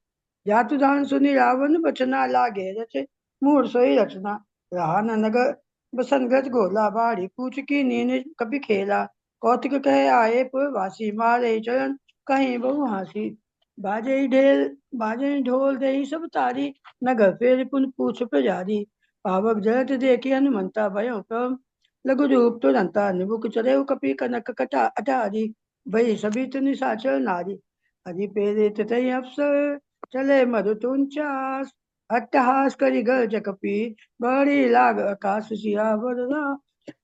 जातु दान सुनि रावण बचना, लागे रचे मूर सोई रचना। रहा न नगर बसन गज गोला, बाड़ी पूछ की नीन कपि खेला। कौतिक कहे आए पुरवासी, मारे चरण कहीं बहु हासी। बाजे ढोल दे सब तारी, नगर फेर पुन पूछ प्रजारी। पावक जलत देखी हनुमंता, भयो प्रम लघु रूप तुरंता। निबुक चढ़ेउ कपि कनक कटा अटारी, भई सभी निशाचर नारी। हरि प्रेरित तई अफसर, चले मधु तुंचास। अट्टहास करि गर्ज कपि, बड़ी लाग आकाश। सियावर राम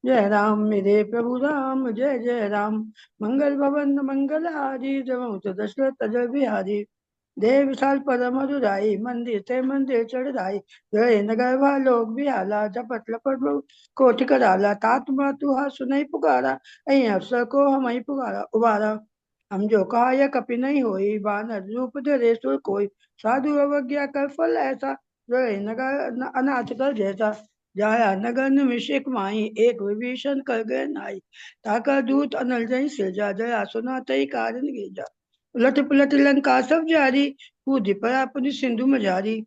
जय राम, मेरे प्रभु राम जय जय राम। मंगल भवन मंगलहारी, जयऊ तो दशरथ अजय बिहारी। देव विशाल परम मधुराई, मंदिर ते मंदिर चढ़ाई। गए नगर वह लोग बिहाला, झपट लपट बहु कोटि कराला। तात मातु हा सुनई पुकारा, अई अफसर को हम ही पुकारा उबारा। हम जो कहा यह कपि नहीं होई, बानर रूप धरे सुर कोई। साधु अवज्ञा कर फल ऐसा, गए नगर अनाथ कर जैसा। जाया नगर निमिषिक माही, एक विभीषण कर गए नाई। ताका दूत अनल जई सिरजा, जया सुना तई कारण गिरजा। उलट पुलट लंका सब जारी, कूदि पड़ा पुनि सिंधु मझारी।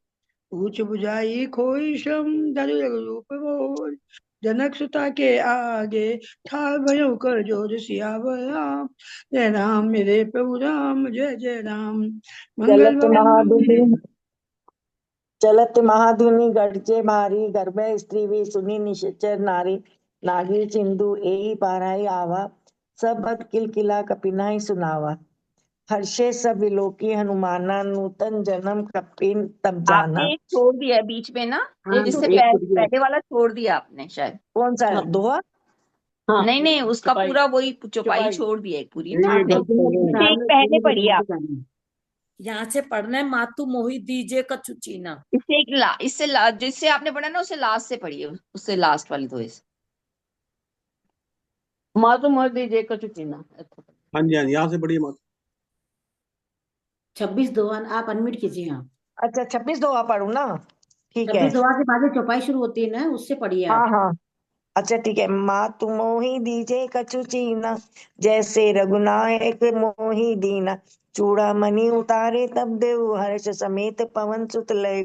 ऊंच बुझाई खोई श्रम, धरि रघुरूप मोर। जनक सुता के आगे, ठार भयउ कर जोर। सियावर राम जय राम, मेरे प्रभु राम जय जय राम। मंगल चलत भवन महाधुनि चलत महाधुनि गढ़जे भारी, गर्भ स्त्री भी सुनी निश्चर नारी। नागी सिंधु एहि पाराई आवा, सब भक्त किलकिला कपिनाई सुनावा। हर्षे सब विलोकी हनुमाना, नूतन जन्म कपिन तब जाना। आपने एक छोड़ दिया है बीच में ना, हाँ, इससे एक पहले छूट गया। पहले वाला छोड़ दिया आपने शायद। कौन सा हाँ। दोहा? हाँ, नहीं नहीं, उसका चौपाई। पूरा वही चौपाई चौपाई। छोड़ दिया एक पूरी ये ना आपने। गलत कर रहे हैं। इससे एक पहले पढ़ी आप। यहाँ से पढ़ना है, मातु मोहि दीजे कछु चीना। जिससे आपने पढ़ा ना, उसे लास्ट से पढ़िए, उससे लास्ट वाली दो इस। मातु मोर दीजिए कछु चीना। हाँ जी, हाँ जी, यहाँ से बढ़िया मत। 26 दोहा आप अनम्यूट कीजिए। हाँ, अच्छा 26 दोहा पढ़ू ना, ठीक है। 26 दोहा के बाद जो चौपाई शुरू होती है ना, उससे पढ़िए हाँ आप। हाँ, अच्छा ठीक है। मातु मोहि दीजे कछु चीना, जैसे रघुनायक मोहि दीना। चूड़ामणि उतारे तब देव, हर्ष समेत पवन सुत लय।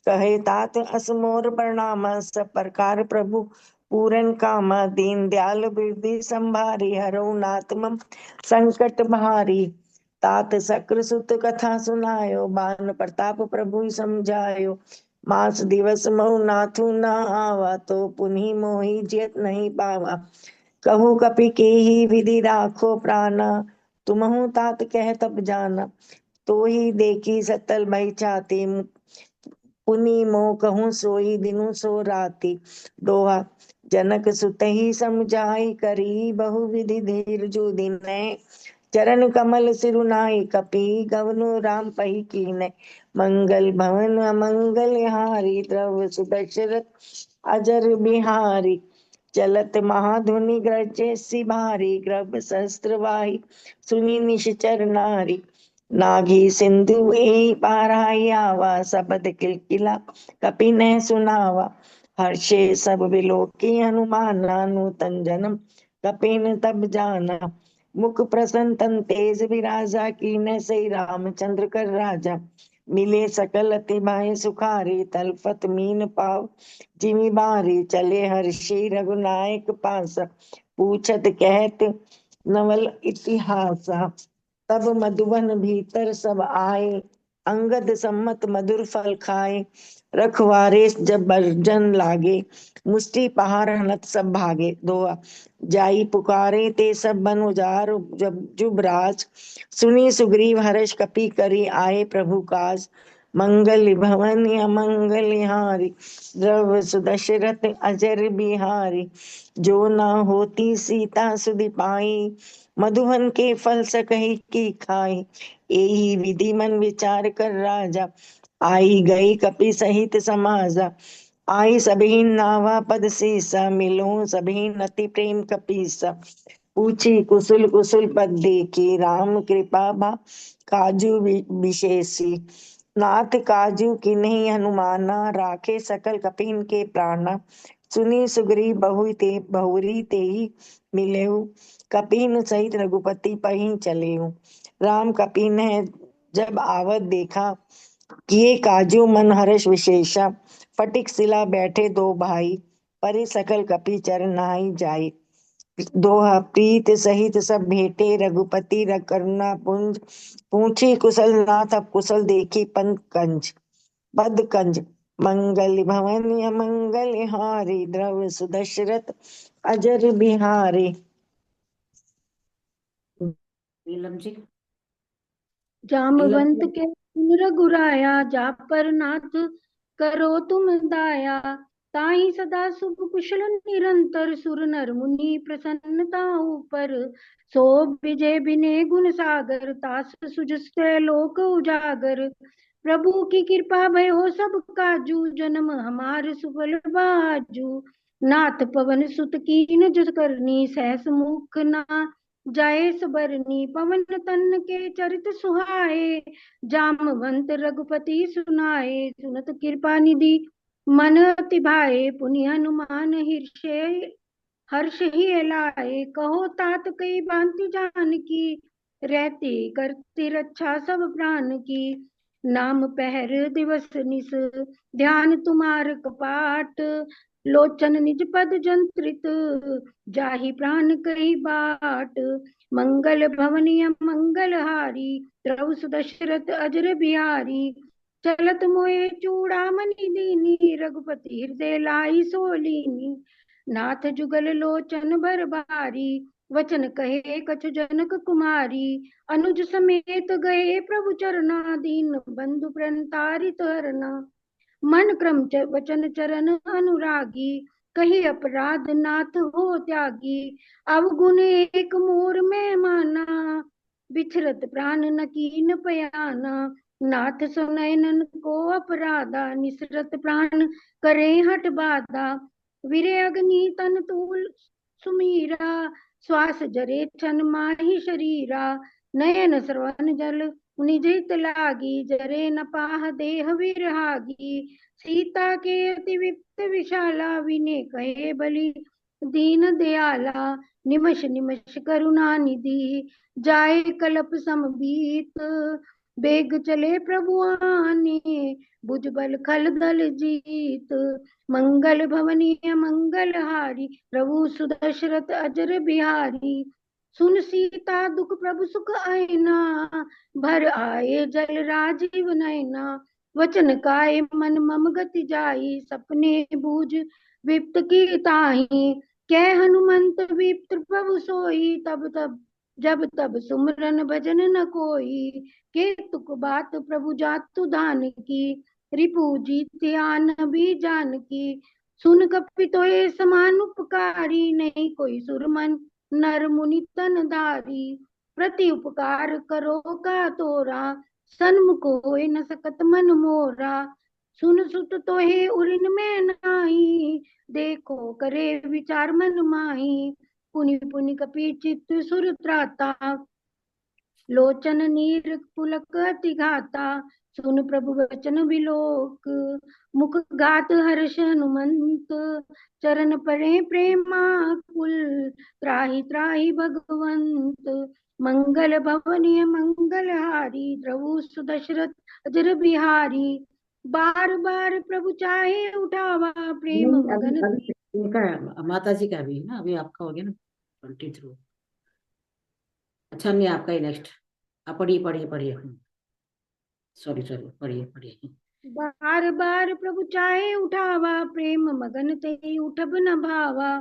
कहे तात अस मोर प्रणाम, सब प्रकार प्रभु पूरन काम। दीन दयाल बिरदि संभारी, हरऊ नाथ मम संकट भारी। तात सक्र सुत कथा सुनायो, बान प्रताप प्रभु समझायो। मास दिवस महु नाथु न आवा, तो पुनि मोहि जियत नहीं पावा। कहूँ कपि के ही विधि राखो प्राणा, तुमहु तात कह तब जाना। तो ही देखी सतल भई छाती, पुनि मोह कहूँ सोई दिनु सो राती। दोहा जनक सुत ही समझाई, करी बहु विधि धीरजु दीनै। चरण कमल सिरुनाई, कपि गवनु राम पही कीनै। मंगल भवन अमंगल हारी, द्रव सुदशरथ अजर बिहारी। चलत महाधुनि गरजे सी भारी, गर्भ सहस्त्र वाही सुनी निश्चर नारी। नागी सिंधु एहि पाराई आवा, सबद किलकिला कपि ने सुनावा। हर्षे सब विलोकी हनुमाना, नूतन जन्म कपिन तब जाना। मुख प्रसन्न तन तेज विराजा, कीन्ह सई रामचंद्र कर राजा। मिले सकल अति भाए सुखारे, तलपत मीन पाव जिमि बारे। चले हर्षि रघुनायक पासा, पूछत कहत नवल इतिहासा। तब मधुबन भीतर सब आए, अंगद सम्मत मधुर फल खाए। रखवारे जब बर्जन लागे, मुष्टि पहाड़ हनत सब भागे। दोहा। जाई पुकारे ते सब बन उजार, जब जुबराज सुनी सुग्रीव हर्ष कपि करी आए प्रभु काज। मंगल भवन अमंगल हारी, द्रव सुदशरथ अजर बिहारी। जो न होती सीता सुधि पाई, मधुबन के फल सकहि की खाई। एही विधि मन विचार कर राजा, आई गई कपि सहित समाजा। आई सभी नावा पद सीसा, मिलो सभी नति प्रेम कपीसा। पूछी कुशल कुशल पद देखी, राम कृपा बा काजू विशेषी। नाथ काजू की नहीं हनुमाना, राखे सकल कपीन के प्राणा। सुनी सुग्रीव बहुरी ते ही मिलेहु, कपीन सहित रघुपति पहीं चलेहु। राम कपीन है जब आवत देखा, किए काजू मन हर्ष विशेषा। फटिक सिला बैठे दो भाई, परि सकल कपि चर नाई जाई। दोहा। प्रीत सहित सब भेटे, रघुपति रघ करुणा पुंज। पूछी कुशल नाथ अब कुशल देखी, पंत कंज पद कंज। मंगल भवन अमंगल हारी, द्रव सुदशरथ अजर बिहारी। नीलम जी। जामवंत नीलम के सुन रघुराया, जा पर नाथ करो तुम दाया। ताहि सदा शुभ कुशल निरंतर, सुर नर मुनि प्रसन्नता ऊपर। सो विजय बिने गुण सागर, तास सुजस्ते लोक उजागर। प्रभु की कृपा भय हो सब काजू, जन्म हमार सुफल बाजू। नाथ पवन सुत कीन जस करनी, सहस मुख ना जाए सबरनी। पवन तन के चरित सुहाए, जामवंत रघुपति सुनाए। सुनत कृपा निधि मन अति भाए, पुनि हनुमान हर्ष ही लाए। कहो तात कई भांति जान की, रहती करती रक्षा सब प्राण की। नाम पहर दिवस निस, ध्यान तुम्हार कपाट। लोचन निज पद जंत्रित, जाहि प्राण कई बाट। मंगल भवनीय मंगल हारी, द्रव सुदशरथ अजर बिहारी। चलत मोए चूड़ामणि दीनी, रघुपति हृदय लाई सोलीनी। नाथ जुगल लोचन भर भारी, वचन कहे कछु जनक कुमारी। अनुज समेत गए प्रभु चरना, दीन बंधु प्रणतारित हरना। मन क्रम वचन चरण अनुरागी, कही अपराध नाथ हो त्यागी। अवगुण एक मोर में माना, बिछरत प्राण न कीन पयाना। नाथ सुनैनन को अपराधा, निसरत प्राण करे हट बाधा। विरे अग्नि तन तूल सुमीरा, श्वास जरे छन माहि शरीरा। नयन श्रवण जल निज हित लागी, जरे न पाह देह विरहागी। सीता के अति विप्त विशाला, विने कहे बलि दीन दयाला। निमष निमष करुणा निधि, जाए कलप समबीत। बेग चले प्रभु आने, भुजबल खल दल जीत। मंगल भवनीय मंगल हारी, प्रभु सुदशरथ अजर बिहारी। सुन सीता दुख प्रभु सुख आयना, भर आए जल राजीव नयना। वचन काय मन मम गति जाई, सपने बूझ विप्त की ताही। कह हनुमंत विप्त प्रभु सोई, तब तब जब तब सुमरन भजन न कोई। के तुक बात प्रभु जातु दान की, रिपु जीत आन भी जान की। सुन कपि तोय समान उपकारी, नहीं कोई सुरमन नर मुनि तन धारी। प्रति उपकार करो का तोरा, सन्मुख होय न सकत मन मोरा। सुन सुत तोहे उरिन में नाही, देखो करे विचार मन माही। पुनि पुनि कपि चित्त सुर त्राता, लोचन नीर पुलक अति घाता। सुन प्रभु वचन बिलोक, मुख गात हर्ष हनुमंत, चरण परे प्रेमाकुल, त्राहि त्राहि भगवंत। मंगल भवनीय मंगलहारी, प्रभु सुदशरथ अजर बिहारी। बार बार प्रभु चाहे उठावा, प्रेम नहीं, अभी मगन। अभी इनका माता जी का भी है ना, अभी आपका हो गया ना 23। अच्छा, नहीं आपका ही नेक्स्ट। आप पढ़िए पढ़िए पढ़िए, सॉरी सॉरी, पढ़िए पढ़िए। बार बार प्रभु चाहे उठावा, प्रेम मगन ते उठब न भावा।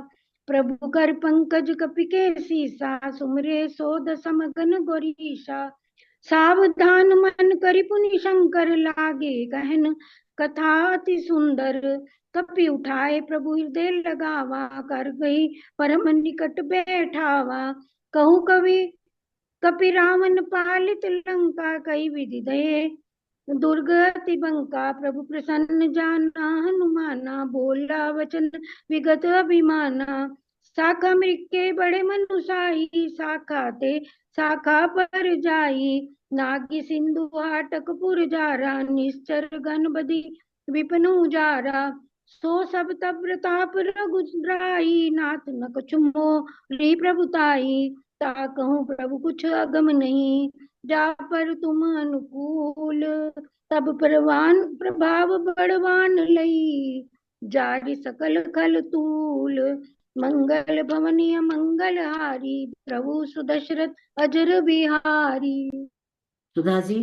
प्रभु कर पंकज कपि के सीसा, सुमरे सोद समगन गोरीशा। सावधान मन करि पुनि शंकर, लागे गहन कथा अति सुंदर। कपि उठाए प्रभु हृदय लगावा, कर गई परम निकट बैठावा। कहूँ कवि कपि रावण पालित लंका, कई विधि दये दुर्गति बंका। प्रभु प्रसन्न जाना हनुमाना, बोला वचन विगत अभिमाना। शाखा मृग के बड़े मनुषाई, शाखा ते शाखा पर जाई। नागी सिंधु हाटक पुर जारा, निश्चर गण बदी विपिन उजारा। सो सब तब प्रताप रघुराई, नाथ न कछु मोहि प्रभुताई। ता कहूँ प्रभु कुछ अगम नहीं, जा पर तुम अनुकूल। तब परवान प्रभाव बड़वान लई, जारि सकल खल तूल। मंगल भवनीय मंगलहारी, प्रभु सुदशरथ अजर बिहारी। सुधा जी,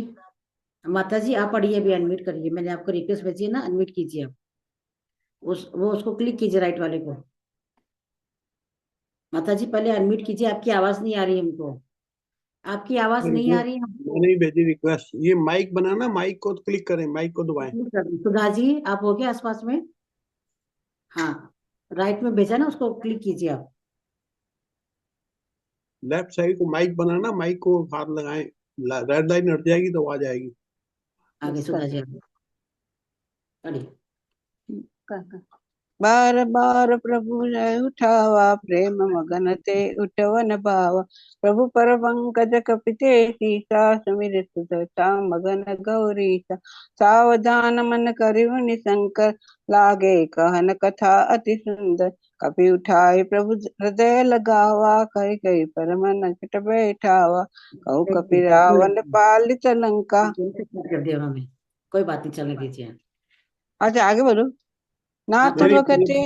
माता जी आप पढ़िए, अभी अनम्यूट करिए, मैंने आपको रिक्वेस्ट भेजी है ना, अनम्यूट कीजिए आप। उसको क्लिक कीजिए राइट वाले को। माता जी पहले अनम्यूट कीजिए, आपकी आवाज नहीं आ रही हमको, आपकी आवाज नहीं आ रही हमको। मैंने ही भेजी रिक्वेस्ट। ये माइक बनाना, माइक को क्लिक करें, माइक को दबाएं। सुधा जी आप हो गए आसपास में? हाँ, राइट में भेजा ना, उसको क्लिक कीजिए आप। लेफ्ट साइड को माइक बनाना, माइक को हाथ लगाएं, रेड लाइन हट जाएगी तो आ जाएगी। आगे सुधा जी आगे पढ़िए। बार बार प्रभु जय उठावा, प्रेम मगन ते उठवन भावा। प्रभु पर पंकज कपिते सीसा, सुमिर सुदशा मगन गौरीसा। सावधान मन करिउ निशंकर, लागे कहन कथा अति सुंदर। कपि उठाए प्रभु हृदय लगावा, कहि कहि परम नकट बैठावा। कहु कपि रावण पालित लंका। कर दिया उन्होंने, कोई बात नहीं, चलने दीजिए। अच्छा आगे बोलो। नाथ भगते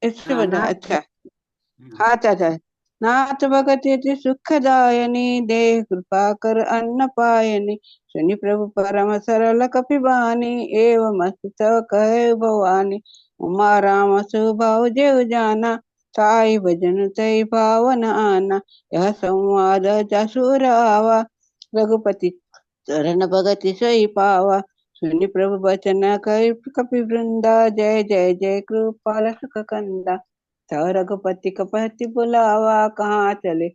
इससे बना, अच्छा हाँ अच्छा। नाथ भगत यति सुखदायनी, देह कृपा कर अन्न पायनी। सुनि प्रभु परम सरल कपि बानी, एवं मस्त कहे भवानी। उमा राम सुभाव जेउ जाना, ताई भजन तई भावन आना। यह संवाद जसुर आवा, रघुपति चरण भगति सोई पावा। सुनि प्रभु बचन कहि कपि वृंदा, जय जय जय कृपाल सुख कंदा। था रघुपति कपति बुलावा, कहाँ चले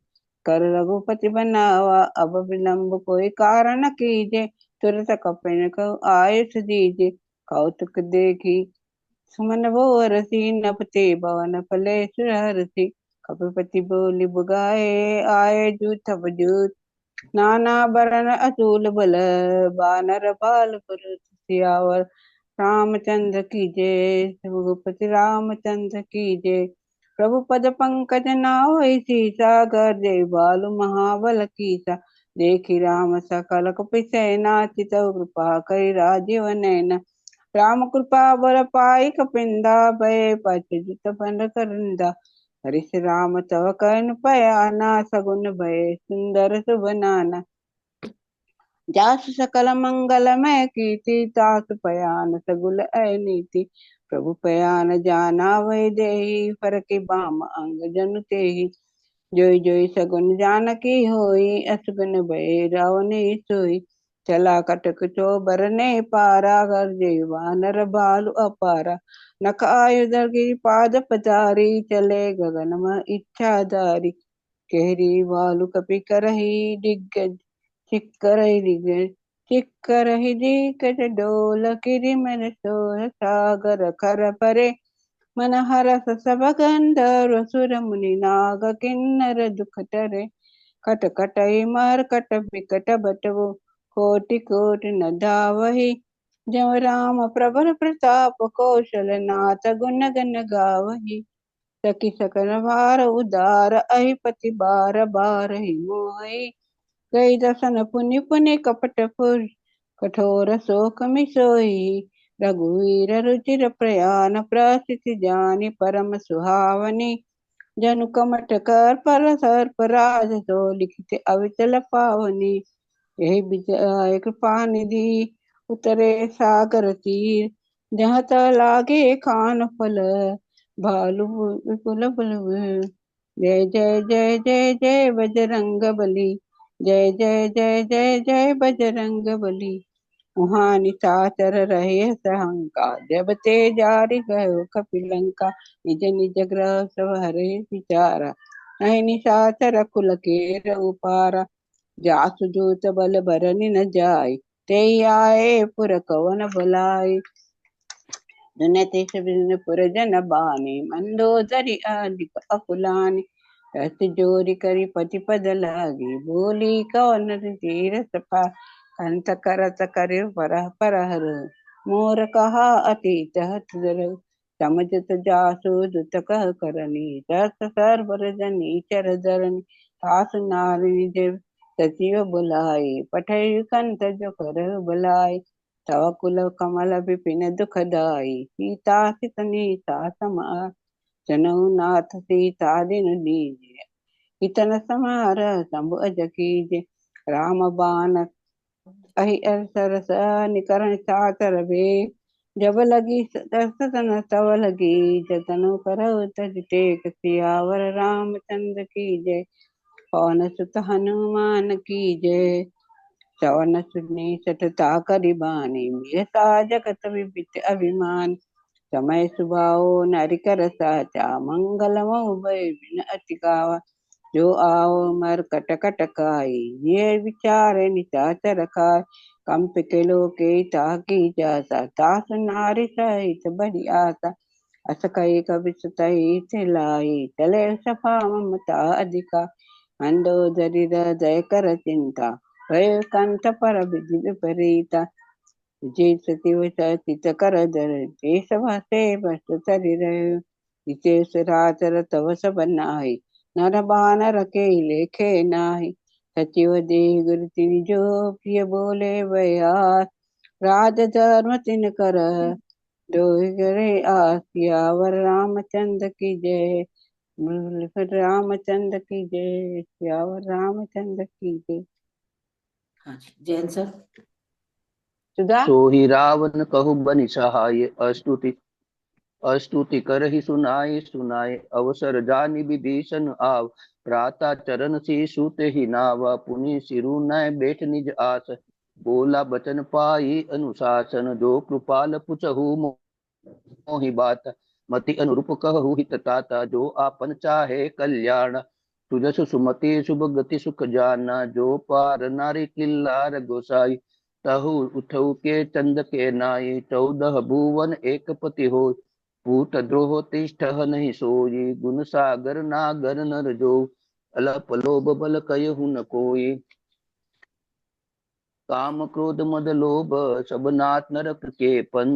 कर रघुपति बनावा। अब विलंब कोई कारण कीजे, तुरत कपिन को आयुष दीजे। कौतुक देखी सुमन बोरसी, नपते भवन फले सुरहरसी। कपिपति बोली बुगाए, आए जूथ बजूत। नाना बरन अतुल बल, बानर बाल पुरुष सियावर। रामचंद्र की जय, रघुपति रामचंद्र की जय। प्रभु पद पंकज नावै सीसा, गर्जे बालु महाबल कीसा। देखी राम सकल कपिसेना, चितव कृपा करि राजीव नैना। राम कृपा बल पाई कपिंदा, भय पछुत बन करंदा। हरिश राम तव कर्ण पयाना, सगुन भय सुंदर शुभ नाना। जासु सकल मंगलमय कीर्ति, तासु पयान सगुल अनीति। प्रभु पयान जाना वै देहि, फरके बाम अंग जनु तेहि। जोई जोई सगुन जानकी होई, असगुन भय रावण सोई। चला कटक चोबर ने पारा, कर जय वानर भालु अपारा। नख आयुध गिरि पाद पधारी, चले गगन में इच्छाधारी। केहरी भालु कपि करहि दिग्गज, चिक्करहि दिग्गज। चिक्करहि दिग्गज डोल, किरि मन सोर सागर खर परे। मन हरस सब गंधर्व, सुर मुनि नाग किन्नर दुख टरे। खट खटई मार कट बिकट बटवो, कोटि कोटि न धावहि। जब राम प्रबल प्रताप कौशल नाथ गुण गण गावहि। सखी सकल भार उदार अहिपति बार बार ही मोहि। गई दसन पुनि पुनि कपट पुर कठोर शोक मिसोहि। रघुवीर रुचिर प्रयान प्रसिद्धि जानि परम सुहावनी। जनु कमट कर पर सर्प राज सो लिखित अविचल पावनी। यही विजय कृपा निधि उतरे सागर तीर। जहाँ तक लागे खान फल भालु विपुल बल। जय जय जय जय जय बजरंग बली। जय जय जय जय जय बजरंग बली। वहाँ निशाचर रहे सहंका जब ते जारि गयो कपिलंका। निज निज ग्रह सब हरे विचारा नहीं निशाचर कुल के उपारा। जासु दूत बल भरनि न जाय ते आए पुर कवन बुलाए। दुनिया बिन पुर जन बानी मंदोदरी अधिक अकुलानी। रस जोरी करी पति पद लागी बोली कवन तीर सफा। कंत करत करे परह परहर मोर कहा अतीत हत धरऊ। समझत जासु दुत कह करनी दस सर्वर जनी चर धरनी। सासु नारी देव सचिव बुलाए पठय कंत जो कर बुलाए। तव कुल कमल विपिन दुखदाई सीता सितनी समार। जनऊ नाथ सीता दिन दीजिए इतन समार शंभु अज कीजिए। राम बाण अहि सरस निकरण चातर बे। जब लगी दर्शन तब लगी जतन करऊ तज टेक सियावर रामचंद्र की जय। पवन सुत हनुमान की जय। चवन सुनी सठता करिबानी मेहता जगत विपित अभिमान। समय सुभाओ नरिकर साचा मंगल भय बिन अति गावा। जो आओ मर कट कट काई ये विचार निशाचर खाय। कंप के लोके ताकी जासा तास नारी सहित बड़ी आसा। अस कई कवि सुतई थिलाई चले सफा ममता अधिका। मंदोदरी हृदय कर चिंता भय कंठ पर विधि विपरीता। जे सतिव चित कर धर जे सभा से बस तरि रहे। विशेष राचर तव सब नाहि नर बानर के लेखे नाही। सचिव देह गुरु तिन जो प्रिय बोले बयास। राज धर्म तिन कर दोहि करे आस। सियावर रामचंद्र की जय। रामचंद्र की जय। सियावर रामचंद्र की जय। हाँ जी, जैन सर। सुधा सोहि रावण कहु बनि सहाय अस्तुति अस्तुति करहि सुनाय सुनाय। अवसर जानि विभीषण आव भ्राता चरण सी सूत ही नावा। पुनि सिरु नय बैठ निज आस बोला बचन पाई अनुशासन। जो कृपाल पुछहु मोहि बात मति अनुरूप कहु हित ताता। जो आपन चाहे कल्याण तुझस सुमति शुभ गति सुख जाना। जो पार नारी किल्लार गोसाई तहु उठऊ के चंद के नाई। 14 भुवन एक पति हो पूत द्रोह तिष्ठ नहीं सोई। गुण सागर नागर नर जो अलप लोभ बल कयहु न कोई। काम क्रोध मद लोभ सब नाथ नरक के पन।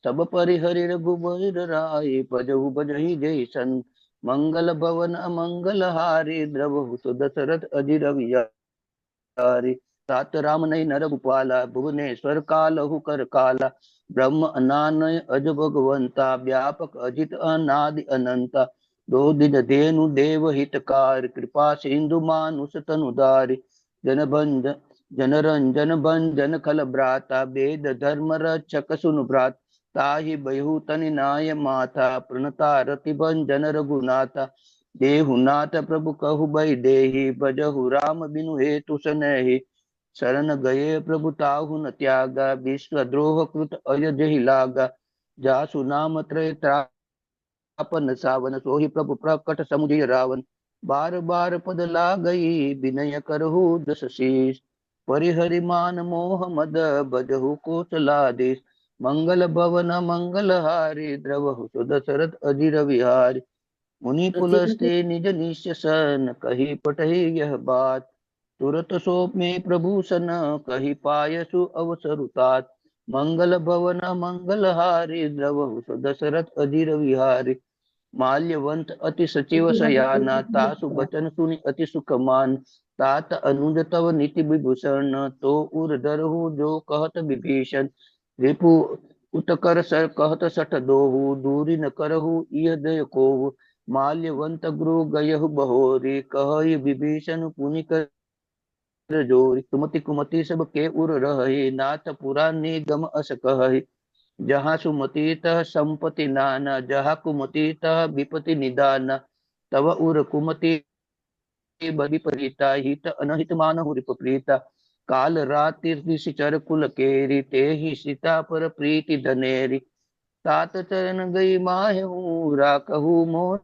सब परिहरि रघुबर राय भजहु भजहि जैसन। मंगल भवन अमंगल हारी द्रवहु सो दशरथ अजिर विचारी। तात राम नहीं नर भूपाला भुवनेश्वर कालहु कर काला। ब्रह्म अनानय अज भगवंता व्यापक अजित अनादि अनंता। दो दिन धेनु देव हितकार कृपा सिंधु मानुष तनुदारी। जन रंजन भंजन खल भ्राता वेद धर्म रक्षक सुनु भ्रात। ताहि बहु तनि नाय माथा प्रणता रति भंजन रघुनाथा। देहु नाथ प्रभु कहु बई देहि भजहु राम बिनु हेतु सनेहि। शरण गए प्रभु ताहु न त्यागा विश्व द्रोह कृत अयोध्या लागा। जासु नाम त्रय त्रापन सावन सोहि प्रभु प्रकट समुझि रावण। बार बार पद लागई विनय करहु जस शीस। परिहरि मान मोह मद बजहु कोसलाधीश। मंगल भवन मंगल हारी द्रवहु सो दशरथ अजिर विहारी। मुनि प्रतिदिन पुलस्ते निज निश्चय सन कही पटहि यह बात। तुरत सो में प्रभु सन कही पायसु अवसरुतात मंगल भवन मंगल हारी द्रवहु दशरथ अजीर विहारी माल्यवंत अति सचिव सयाना तासु बचन सुनि अति सुखमान तात अनुज तव नीति विभूषण तो उर डरहु जो कहत विभीषण रिपु उतकर सर कहत सठ दोहु दूरी न करहु इह दय कोहु माल्यवंत गुरु गयहु बहोरी कहहि विभीषण पुनि कर जोरी कुमति कुमति सब के उर रहे नाथ पुराण निगम अस कहहि जहाँ सुमति तह संपत्ति नाना जहाँ कुमति तह विपति निदान तव उर कुमति विपरीता हित अनहित मानहु रिप प्रीता काल रात्रि ऋषिचर कुल केरी ते ही सीता पर प्रीति धनेरी तात चरण गई माहू राकहु मोर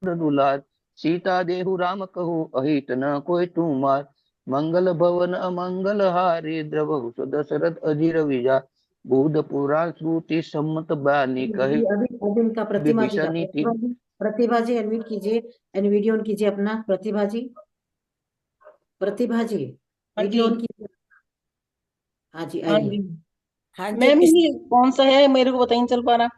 दुलार सीता देहु राम कहु अहित न कोई तुमार मंगल भवन अमंगल हारी द्रवहु दशरथ अजीर विजा बुध पुराण श्रुति सम्मत बानी कहे अभी इनका प्रतिभा जी का विभीषणी प्रतिभा जी अनम्यूट कीजिए, वीडियो ऑन कीजिए अपना। प्रतिभा जी वीडियो ऑन कीजिए। हाँ जी हाँ आइए। जी हाँ जी मैम ये कौन सा है मेरे को पता ही नहीं चल पा रहा।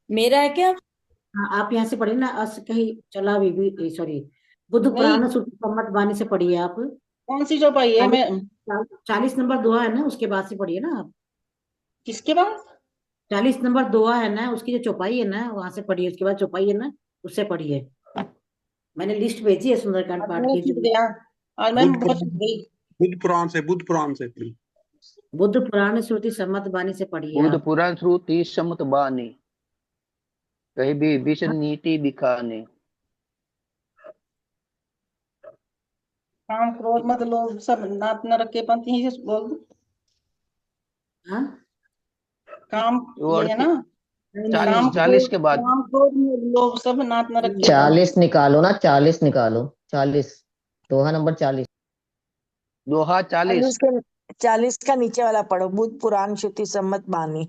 मेरा है क्या? हाँ आप यहाँ से पढ़िए ना, अस कहीं चला भी सॉरी बुद्ध नहीं पुराण सूत्र सम्मत बानी से पढ़िए आप। कौन सी चौपाई है? मैं 40 नंबर दोहा है ना, उसके बाद से पढ़िए ना आप। किसके बाद? 40 नंबर दोहा है ना, उसकी जो चौपाई है ना वहां से पढ़िए, उसके बाद चौपाई है ना उससे पढ़िए। मैंने लिस्ट भेजी है सुंदरकांड आज पाठ मैं की। छूट गया, आज मैं बुद्ध बहुत छूट गई। बुद्ध पुराण से बुद्ध पुराण श्रुति सम्मत बानी से पढ़िए बुध आप। पुराण श्रुति सम्मत बानी कही विभीषण नीति दिखाने काम क्रोध मत लोभ सब नाथ न रखे पंथ यही से बोल दो। हाँ काम वो ये है ना, चालीस काम 40 के बाद काम क्रोध लोभ सब नाथ न रखे पंथ। 40 निकालो ना, 40 निकालो, 40 दोहा नंबर 40। दोहा 40 उसके 40 का नीचे वाला पढ़ो, बुद्ध पुराण श्रुति सम्मत बानी।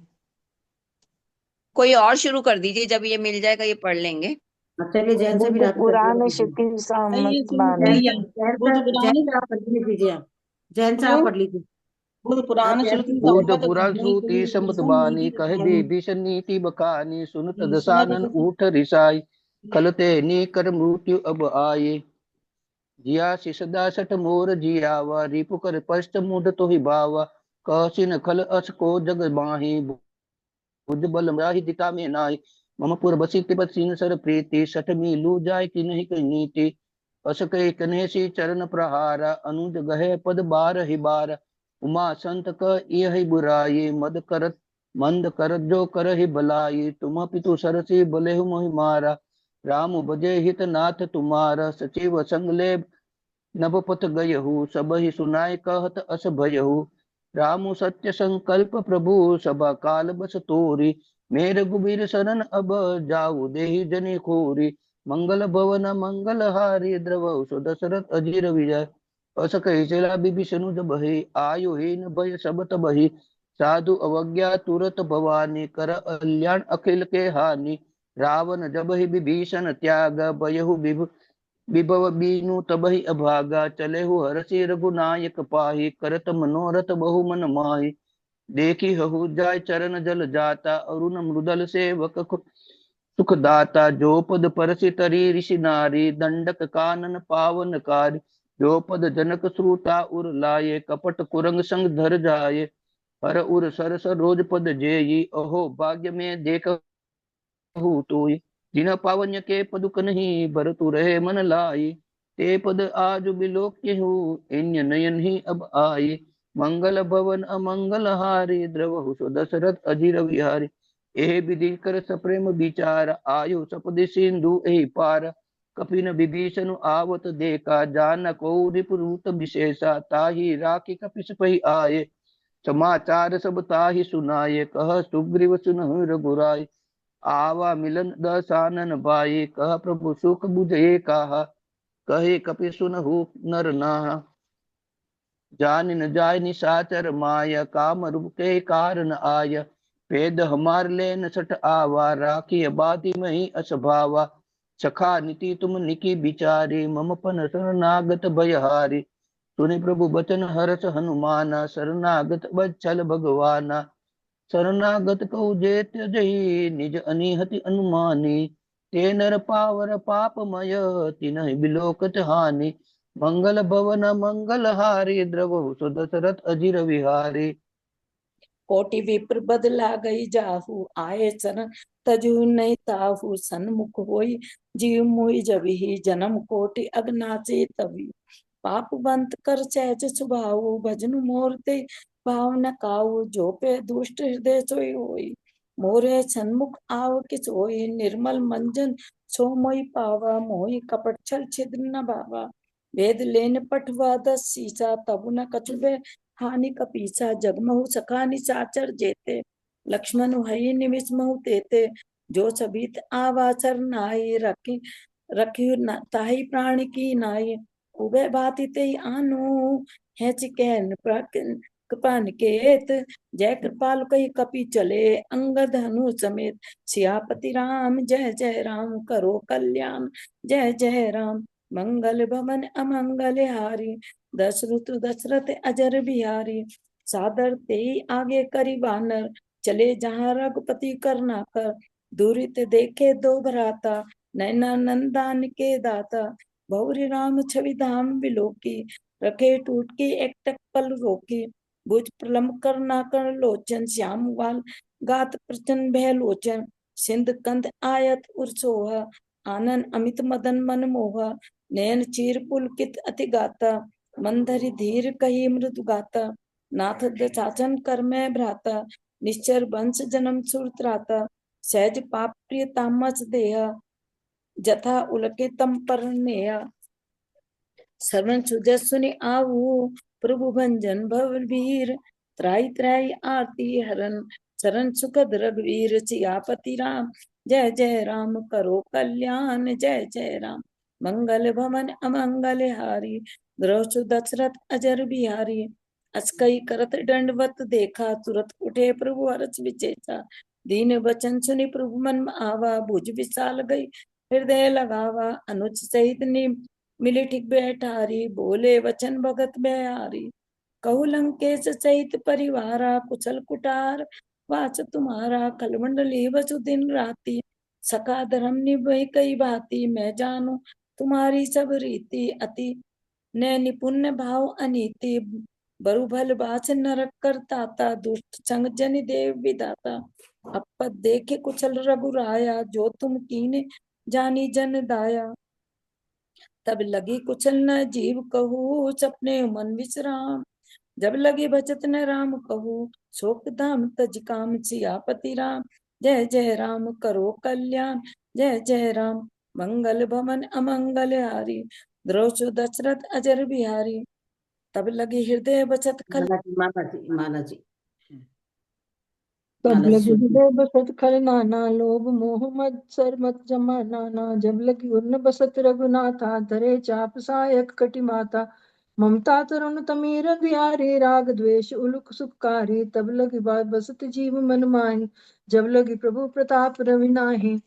कोई और शुरू कर दीजिए, जब ये मिल जाएगा ये पढ़ लेंगे। चलिए जैन से भी बुद्ध रात पुराण श्रुति नहीं, सम्मत ये शुरू बानी। कर लिया। बुद्ध जैन पुराण से आप कंटिन्यू कीजिए आप। जैन से आप पढ़ लीजिए। बुद्ध पुराण श्रुति बुध सम्मत पुराण बानी श्रुति सम्मत बानी कहे विभीषण नीति बखानी सुनत दसानन उठ रिसाई कलते नीकर मृत्यु अब आये जिया सदा सठ मोर जियावा रिपु कर पष्ट मुड तो ही बावा कसिन खल अस को जग माही बुद्ध बल राहि दिता में नाई मम पुर बसी तिबत सीन सर प्रीति सठ मीलू जाय कि नहीं कही नीति अस कही कन्हेसी चरण प्रहारा अनुज गहे पद बार ही बार उमा संत क यही बुराई मद करत मंद करत जो कर ही बलाई तुम पितु सरसी बले मोहि मारा राम भजे हित नाथ तुम्हारा सचिव संग ले नभपत गयहु सब ही सुनाय कहत अस भयहु रामु सत्य संकल्प प्रभु सभा काल बस तोरी मेरे गुबीर शरण अब जाऊ देहि जनि खोरी मंगल भवन मंगल हारी द्रवहु सो दशरथ अजीर विजय अस कही चला विभीषण जब बही आयु हीन भय सब तबहि साधु अवज्ञा तुरत भवानी कर कल्याण अखिल के हानि रावण जब ही विभीषण त्याग भयहु विभव बीनु तबहि अभागा चले हु हरषि रघुनायक पाहि करत मनोरथ बहु मन माहि देखी हहु जाय चरण जल जाता अरुण मृदल सेवक सुख दाता जो पद परसि तरी ऋषि नारी दंडक कानन पावन कारी जो पद जनक श्रुता उर लाये कपट कुरंग संग धर जाये हर उर सरस रोज पद जेयी अहो भाग्य में देख तोय जिन पावन्य के पदुक नहीं भरतु रहे मन लाई ते पद आज बिलोक्य हो इन्य नयन ही अब आई मंगल भवन अमंगल हारी द्रवहु सो दशरथ अजीर विहारी एह विधि कर सप्रेम विचार आयु सपदि सिंधु एहि पार कपिन विभीषण आवत देखा जान को रिपुरूत विशेषा ताहि राखी कपिस पहि आये समाचार सब ताहि सुनाये कह सुग्रीव सुनहु रघुराय आवा मिलन दसानन बाई कह प्रभु सुख बुझे कहा कहे कपि सुनहु नर नाहा जान न जाय निशाचर माया काम रूप के कारण आय भेद हमार ले न सठ आवा राखी बाती मही असभावा सखा नीति तुम निकी बिचारी मम पन शरणागत भयहारी सुनि प्रभु बचन हर्ष हनुमाना, शरणागत बच्छल भगवाना। शरणागत कहु जे त्यजहि, निज अनिहति अनुमानी। ते नर पावर पापमय, तिन्हि बिलोकत हानि। मंगल भवन मंगल हारी, द्रवहु सुदशरथ अजिर विहारी। कोटि विप्र बदला गई जाहू, आए चरण तजु नहीं ताहू। सन्मुख होई जीव मोहि, जबिहि जन्म कोटि अगनाचे तभी। पाप बंत कर सहज सुभाऊ, भजनु मोरते भाव न काऊ। जो पे दुष्ट हृदय सोई होई, मोरे सन्मुख आव किस होई। निर्मल मंजन सो मोहि पावा, मोहि कपट छल छिद्र न भावा। वेद लेन पठवा 10 सीसा, तबु न कछु भय हानि कपीसा। जगमहु सखा निशाचर जेते, लक्ष्मण हरि निमिष महु तेते। जो सबित आवाचर नाई, रखी ताहि प्राण की नाई। उभय भांति ते आनु, है चिकैन कृपा निकेत। जय कृपाल कही कपि चले, अंगद हनु समेत। सियापति राम जय जय राम, करो कल्याण जय जय राम। मंगल भवन अमंगल हारी, दशरथ अजर बिहारी। सादर ते आगे करी बानर, चले जहाँ रघुपति करना कर। दूरित देखे दो भ्राता, नैना नंदान के दाता। बहुरी राम छवि धाम बिलोकी, रखे टूट की एकटक पल रोकी। भुज प्रलम्ब करना कर लोचन, श्याम वाल गात प्रचन भय लोचन। सिंध कंध आयत उर्सोहा, आनंद अमित मदन मन मोहा। नयन चीर पुलकित अति गाता, मंदरी धीर कही मृदु गाता। नाथ दशाचन कर मैं भ्राता, निश्चर वंश जन्म सुर त्राता। सहज पाप प्रिय तामस देहा, जथा उलके तम पर नेहा। श्रवण सुजस सुनि आऊ, प्रभु भंजन भव वीर। त्राई त्राई आरती हरन, चरण सुखद रघुवीर। सियापति राम जय जय राम, करो कल्याण जय जय राम। मंगल भवन अमंगल हारी, द्रौसु दशरथ अजर बिहारी। अस्कई करत दंडवत देखा, तुरत उठे प्रभु हर्ष विचेसा। दीन वचन सुनि प्रभु मन आवा, भुज विशाल गई हृदय लगावा। अनुज सहित मिली ठीक बैठारी, बोले वचन भगत बिहारी। कहु लंकेश सहित परिवारा, कुशल कुटार वाच तुम्हारा। कलमंडली वसु दिन राति, सखा धर्म निभई कई भांति। मैं जानू तुम्हारी सब रीति, अति ने निपुण्य भाव अनीति। बरु भल बाछ नरक करताता, दुष्ट संग जनि देव विदाता। अपद देखे कुशल रघुराया, जो तुम कीने जानी जन दाया। तब लगी कुशल न जीव कहू, सपने मन विश्राम। जब लगी बचत न राम कहू, शोक धाम तज काम। सियापति राम जय जय राम, करो कल्याण जय जय राम। मंगल भवन अमंगल हारी, द्रौसु दशरथ अजर बिहारी। तब लगी हृदय बचत खल माला जी तब माला लगी जी हृदय बसत खल नाना, लोभ मोह मद सर मत जमाना। जब लगी उन्न बसत रघुनाथा, धरे चाप सायक कटि माता। ममता तरुण तमीर बिहारी, राग द्वेष उलुक सुखकारी। तब लगी बसत जीव मन माही, जब लगी प्रभु प्रताप रवि नाहि।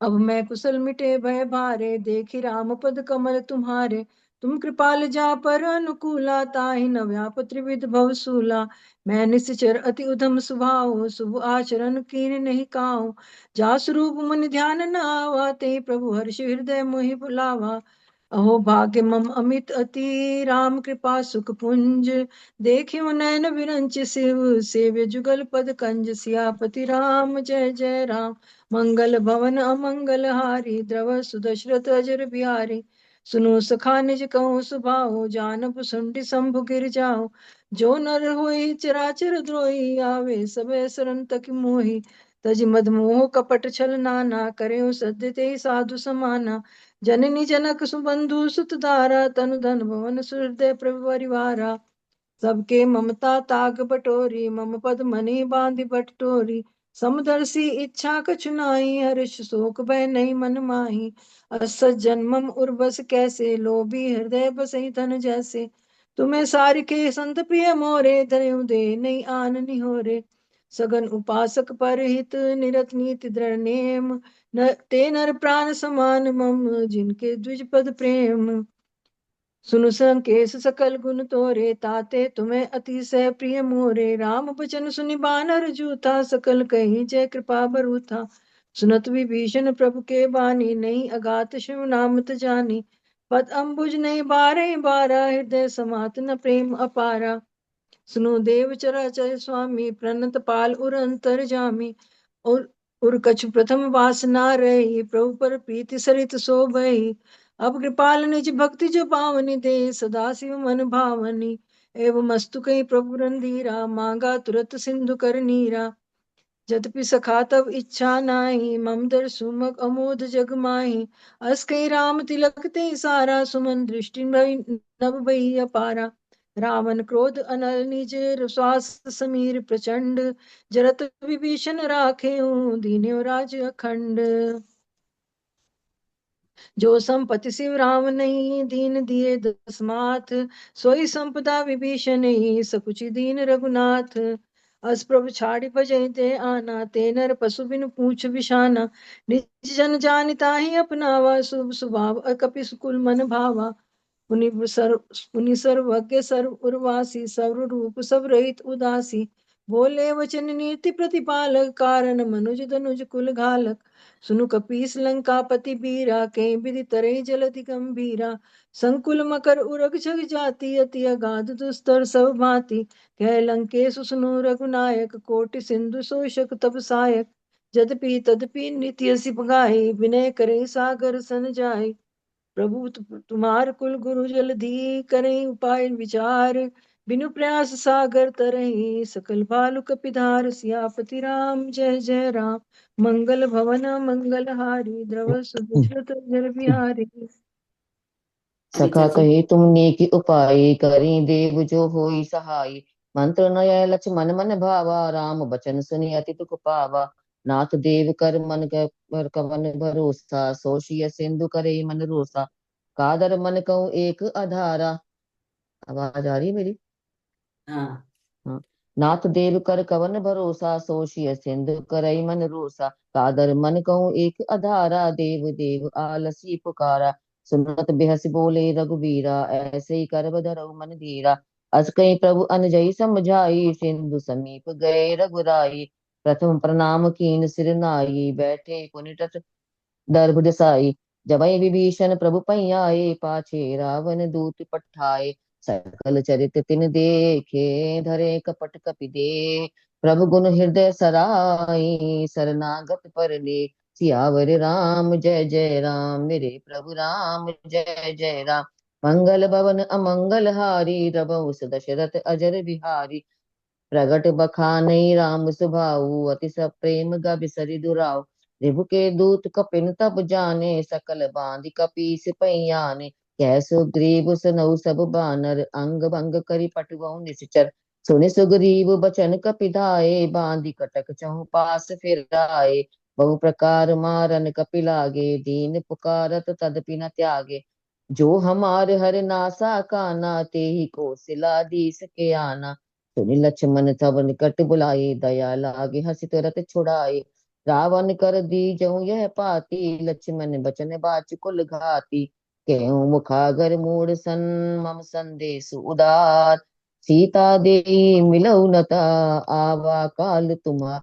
अब मैं कुशल मिटे भय भारे, देखी राम पद कमल तुम्हारे। तुम कृपाल जा पर अनुकूला, ताहि न व्याप त्रिविध भव सूला। मैं निश्चर अति उधम स्वभाव, शुभ आचरण कीन नहीं काहू। जा स्वरूप मन ध्यान न आवा, ते प्रभु हर्ष हृदय मोहि बुलावा। अहो भाग्य मम अमित अति, राम कृपा सुख पुंज। देखियो नैन विरंच शिव, सेव्य जुगल पद कंज। सियापति राम जय जय राम, मंगल भवन अमंगल हारी। द्रव सुदशरथ अजर बिहारी, सुनो सखा निज कहूँ सुभाओ। जानब सुंडी शंभु गिर जाओ, जो नर होई चराचर द्रोही। आवे सबे शरण तक मोही, तज मद मोह कपट छल नाना। करे सद्य ते साधु समाना, जननी जनक सुबंधु सुत धारा। तनु धन भवन हृदय प्रभु परिवारा। सबके ममता ताग बटोरी, मम पद मनी बांधि बटोरी। समदर्शी इच्छा कछु नाहि, हर्ष शोक भय नहीं मन माही। अस जन्मम उर्वस कैसे, लोभी हृदय बसई धन जैसे। तुम्हें सारिके संत प्रिय मोरे, धन्य दे नहीं आन निहोरे। सगन उपासक पर हित, निरत नीति दृढ़ नेम। ते नर प्राण समान मम, जिनके द्विज पद प्रेम। सुनु संकेश सकल गुण तोरे, ताते तुम्हें अतिशय प्रिय मोरे। राम बचन सुनि बानर जूथा, सकल कही जय कृपा बरूथा। सुनत विभीषण प्रभु के बानी, नहीं अगात शिव नामत जानी। पद अम्बुज नहीं बारह बारा, हृदय समात न प्रेम अपारा। सुनो देव चराचर स्वामी, प्रणत पाल उर अंतर जामी। और उर कछु प्रथम वासना रही, प्रभु पर प्रीति सरित सो भई। अब कृपाल निज भक्ति जो पावनी, दे सदा शिव मन भावनी। एवं मस्तु कही प्रभु रंधीरा, मांगा तुरत सिंधु कर नीरा। जदपि सखा तब इच्छा नाही, मम दर्शु मग अमोद जग माही। अस कही राम तिलक ते सारा, सुमन दृष्टि नभ भई अपारा। रावण क्रोध अनल निज श्वास समीर प्रचंड, जरत विभीषण राखे दीन्यो राज अखंड। जो संपत्ति शिव राम नहीं, दीन दिए दसमाथ। सोई संपदा विभीषण ही, सकुचि दीन रघुनाथ। अस प्रभु छाड़ी भजई ते आना, ते नर पशु बिनु पूछ बिशाना। निज जन जानिता ही अपनावा, शुभ स्वभाव कपि सुकुल मन भावा। पुनि सर्वज्ञ सर्व उर्वासी, सर्व रूप सब रहित उदासी। बोले वचन नीति प्रतिपालक, कारण मनुज धनुज कुल घालक। सुनु कपीस लंकापति बीरा, कहीं विधि तरई जलधि गंभीरा। संकुल मकर उरग जग जाति, अति अगाध दुस्तर सब भांति। कह लंकेश सुनु रघुनायक, कोटि सिंधु शोषक तब सायक। जदपि तदपि नित्य सिप गाई, विनय करे सागर सन जाई। प्रभु तुम्हार कुल गुरु जलधि करे उपाय विचार। बिनु प्रयास सागर तरही, सकल भालु कपिधार। सियापति राम जय जय राम, मंगल भवन मंगल हारी। द्रव सुभद्र जल बिहारी। सखा कहे तुमने की उपाय, करी देव जो होई सहाय। मंत्र नय लक्ष्मण मन भावा, राम बचन सुनि अति दुख पावा। नाथ देव कर मन कर कवन भरोसा, सोशिय सिंधु करे मन रोसा। कादर मन कहूँ एक आधारा। आवाज आ रही है मेरी? हाँ। हाँ। नाथ देव कर कवन भरोसा, सोशिय सिंधु करई मन रोसा। कादर मन कहूँ एक आधारा, देव देव आलसी पुकारा। सुनत बेहस बोले रघुबीरा, ऐसे ही कर धरऊ मन धीरा। अस कहीं प्रभु अनजई समझाई, सिंधु समीप गए रघुराई। प्रथम प्रणाम कीन सिर नाई, बैठे पुनि तट दर्भ दसाई। जबहि विभीषण प्रभु पइयाए, पाछे रावण दूत पठाए। सकल चरित तिन देखे, धरे कपट कपि दे। प्रभु गुण हृदय सराई, शरणागत पर ले। सियावर राम जय जय राम, मेरे प्रभु राम जय जय राम। मंगल भवन अमंगल हारी, रघु दशरथ अजर बिहारी। प्रगट बखानी राम सुभाऊ, अति सब प्रेम गबिसरि दुराऊ। रिभु के दूत कपिन तब जाने, सकल बांधि कपीस पइयाने। कह सुग्रीव सुनऊ सब बानर, अंग भंग करि पटुअहुं निश्चर। सुनि सुग्रीव बचन कपिधाए, बांधि कटक चहु पास फिराए। बहु प्रकार मारन कपि लागे, दीन पुकारत तदपि न त्यागे। जो हमार हर नासा काना, तेहि कौशलाधीश के आना। सुनि लक्ष्मण तब निकट बुलाए, दया लागे हसि तुरत छुड़ाए। रावण कर दीजहु यह पाती, लक्ष्मण बचन बाचुकुल घाती। केहू मुखागर मूढ़ सन, मम संदेश उदार। सीता देई मिलऊ नता, आवा काल तुम्हार।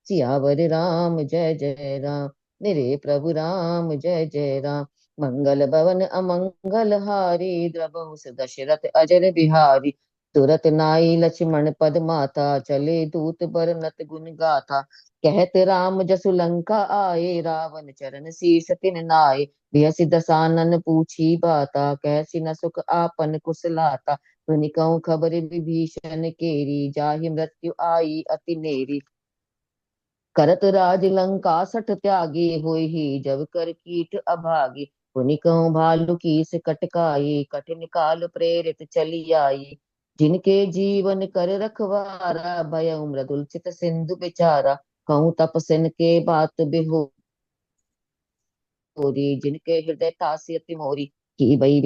सियावर राम जय जय राम, मेरे प्रभु राम जय जय राम। मंगल भवन अमंगल हारी, द्रवहु दशरथ अजर बिहारी। तुरत नाई लक्ष्मण पद माता, चले दूत बरनत गुण गाथा। कहत राम जसु लंका आए, रावण चरण शीस तिन नाए। बिहसि दसानन पूछी बाता, कैसी न सुख आपन कुशलाता। सुनि कहूँ खबर विभीषण केरी, जाहि मृत्यु आई अति नेरी। करत राज लंका सठ त्यागी, होई ही जब कर कीट अभागी। पुनि कहूँ भालु की से कटकाई, कठिन काल प्रेरित चली आई। जिनके जीवन कर रखवारा, भयउ मृदुल चित सिंधु बेचारा। कहूँ तपस्विन के बात बेहोरी, जिनके हृदय तासी अति मोरी। की भई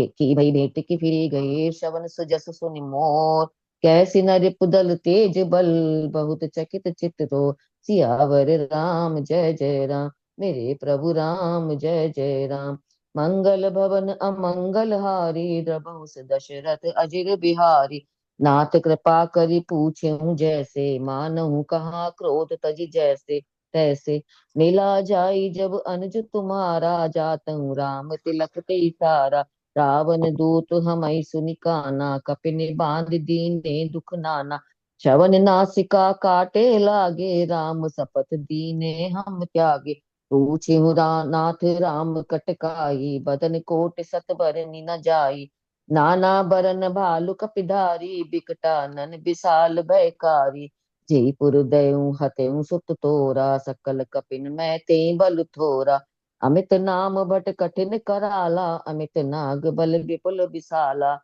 भेंट की फिरी गए, श्रवण सुजस सुनि मोर। कैसी न रिपुदल तेज बल, बहुत चकित चित रो। सियावर राम जय जय राम, मेरे प्रभु राम जय जय राम। मंगल भवन अमंगल हारी, द्रवहुस दशरथ अजिर बिहारी। नाथ कृपा करि पूछेहु जैसे, मानहु कहाँ क्रोध तजि जैसे तैसे। मिला जाई जब अनुज तुम्हारा, जातहु राम तिलक ते सारा। रावण दूत हमई सुनि काना, कपिनि बांध दीने दुख नाना। श्रवण नासिका काटे लागे, राम सपथ दीने हम त्यागे। पूछिहु नाथ राम कटकाई, बदन कोट सत बरनि न जाई। नाना बरन भालु कपिधारी, बिकटानन विशाल भयकारी। जयपुर दयऊ हतेऊ सुत तोरा, सकल कपिन मैं ते बल थोरा। अमित नाम बट कठिन कराला, अमित नाग बल विपुल विशाला।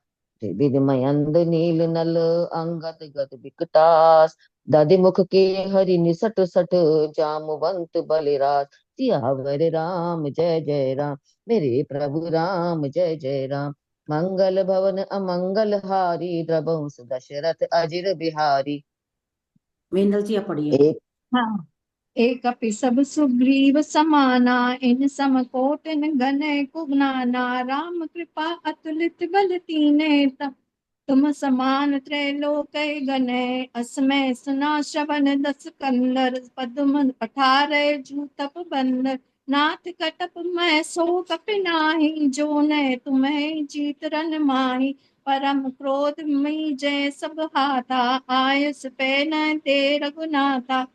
त्रिविध मयंद नील नल, अंगद गद विकटास। दधि मुख के हरि निसट सठ, जामवंत बलिराज। सियावर राम जय जय राम, मेरे प्रभु राम जय जय राम। मंगल भवन अमंगल हारी, द्रवहुस दशरथ अजिर बिहारी। मीनल जी आप पढ़िए। एक हाँ। एक कपि सब सुग्रीव समाना, इन सम कोट न गनय कुगनाना। राम कृपा अतुलित बल तीने, तुम समान त्रैलोक गनय। असमय सुना श्रवण दस कंदर, पद्म पठारय जूतप बंदर। नाथ कटप मैं सो कपि नाही, जो न तुम्हें जीत रन माही। परम क्रोध मई जय सब हाथा, आयस पे न ते रघुनाथा।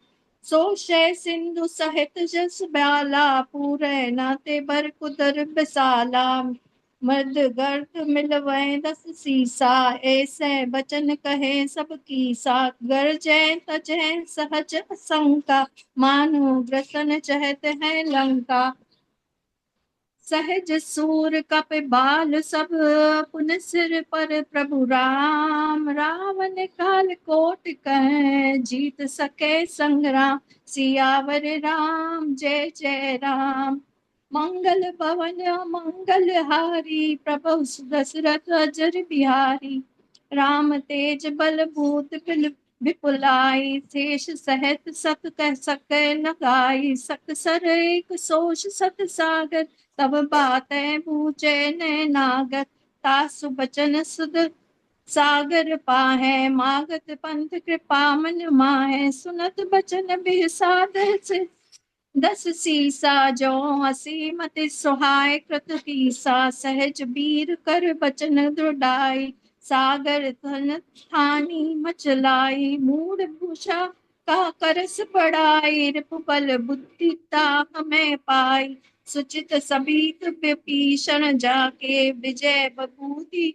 सो शय सिंधु सहित जस ब्याला, पूरै नाते बर कुदर बिसाला। मृद गर्द मिलवै दस सीसा, ऐसे बचन कहे सब कीसा। गरजै तजै सहज असंका, मानो ग्रसन चहत है लंका। सहज सूर कपि बाल सब, पुन सिर पर प्रभु राम। रावण काल कोट कह, जीत सके संग्राम। सियावर राम जय जय राम। मंगल भवन मंगल हारी, प्रभु दशरथ अजर बिहारी। राम तेज बल भूत विपुलाई, शेष सहित सत कह सकै न गाई। सकसर एक सोष सत सागर, तब बातै बूझे न नागर। तासु बचन सुध सागर पाहै, मागत पंथ कृपा मन माहै। सुनत बचन बिसाद से दस सीसा, जो हसी मति सुहाय कृत कीसा। सहज वीर कर बचन दृढ़ाई, सागर धन ठानी मचलाई। मूड भूषा का करस बढ़ाई, रिपुबल बुद्धि ताप में पाई। सुचित सभीत विभीषण जाके, विजय बबूति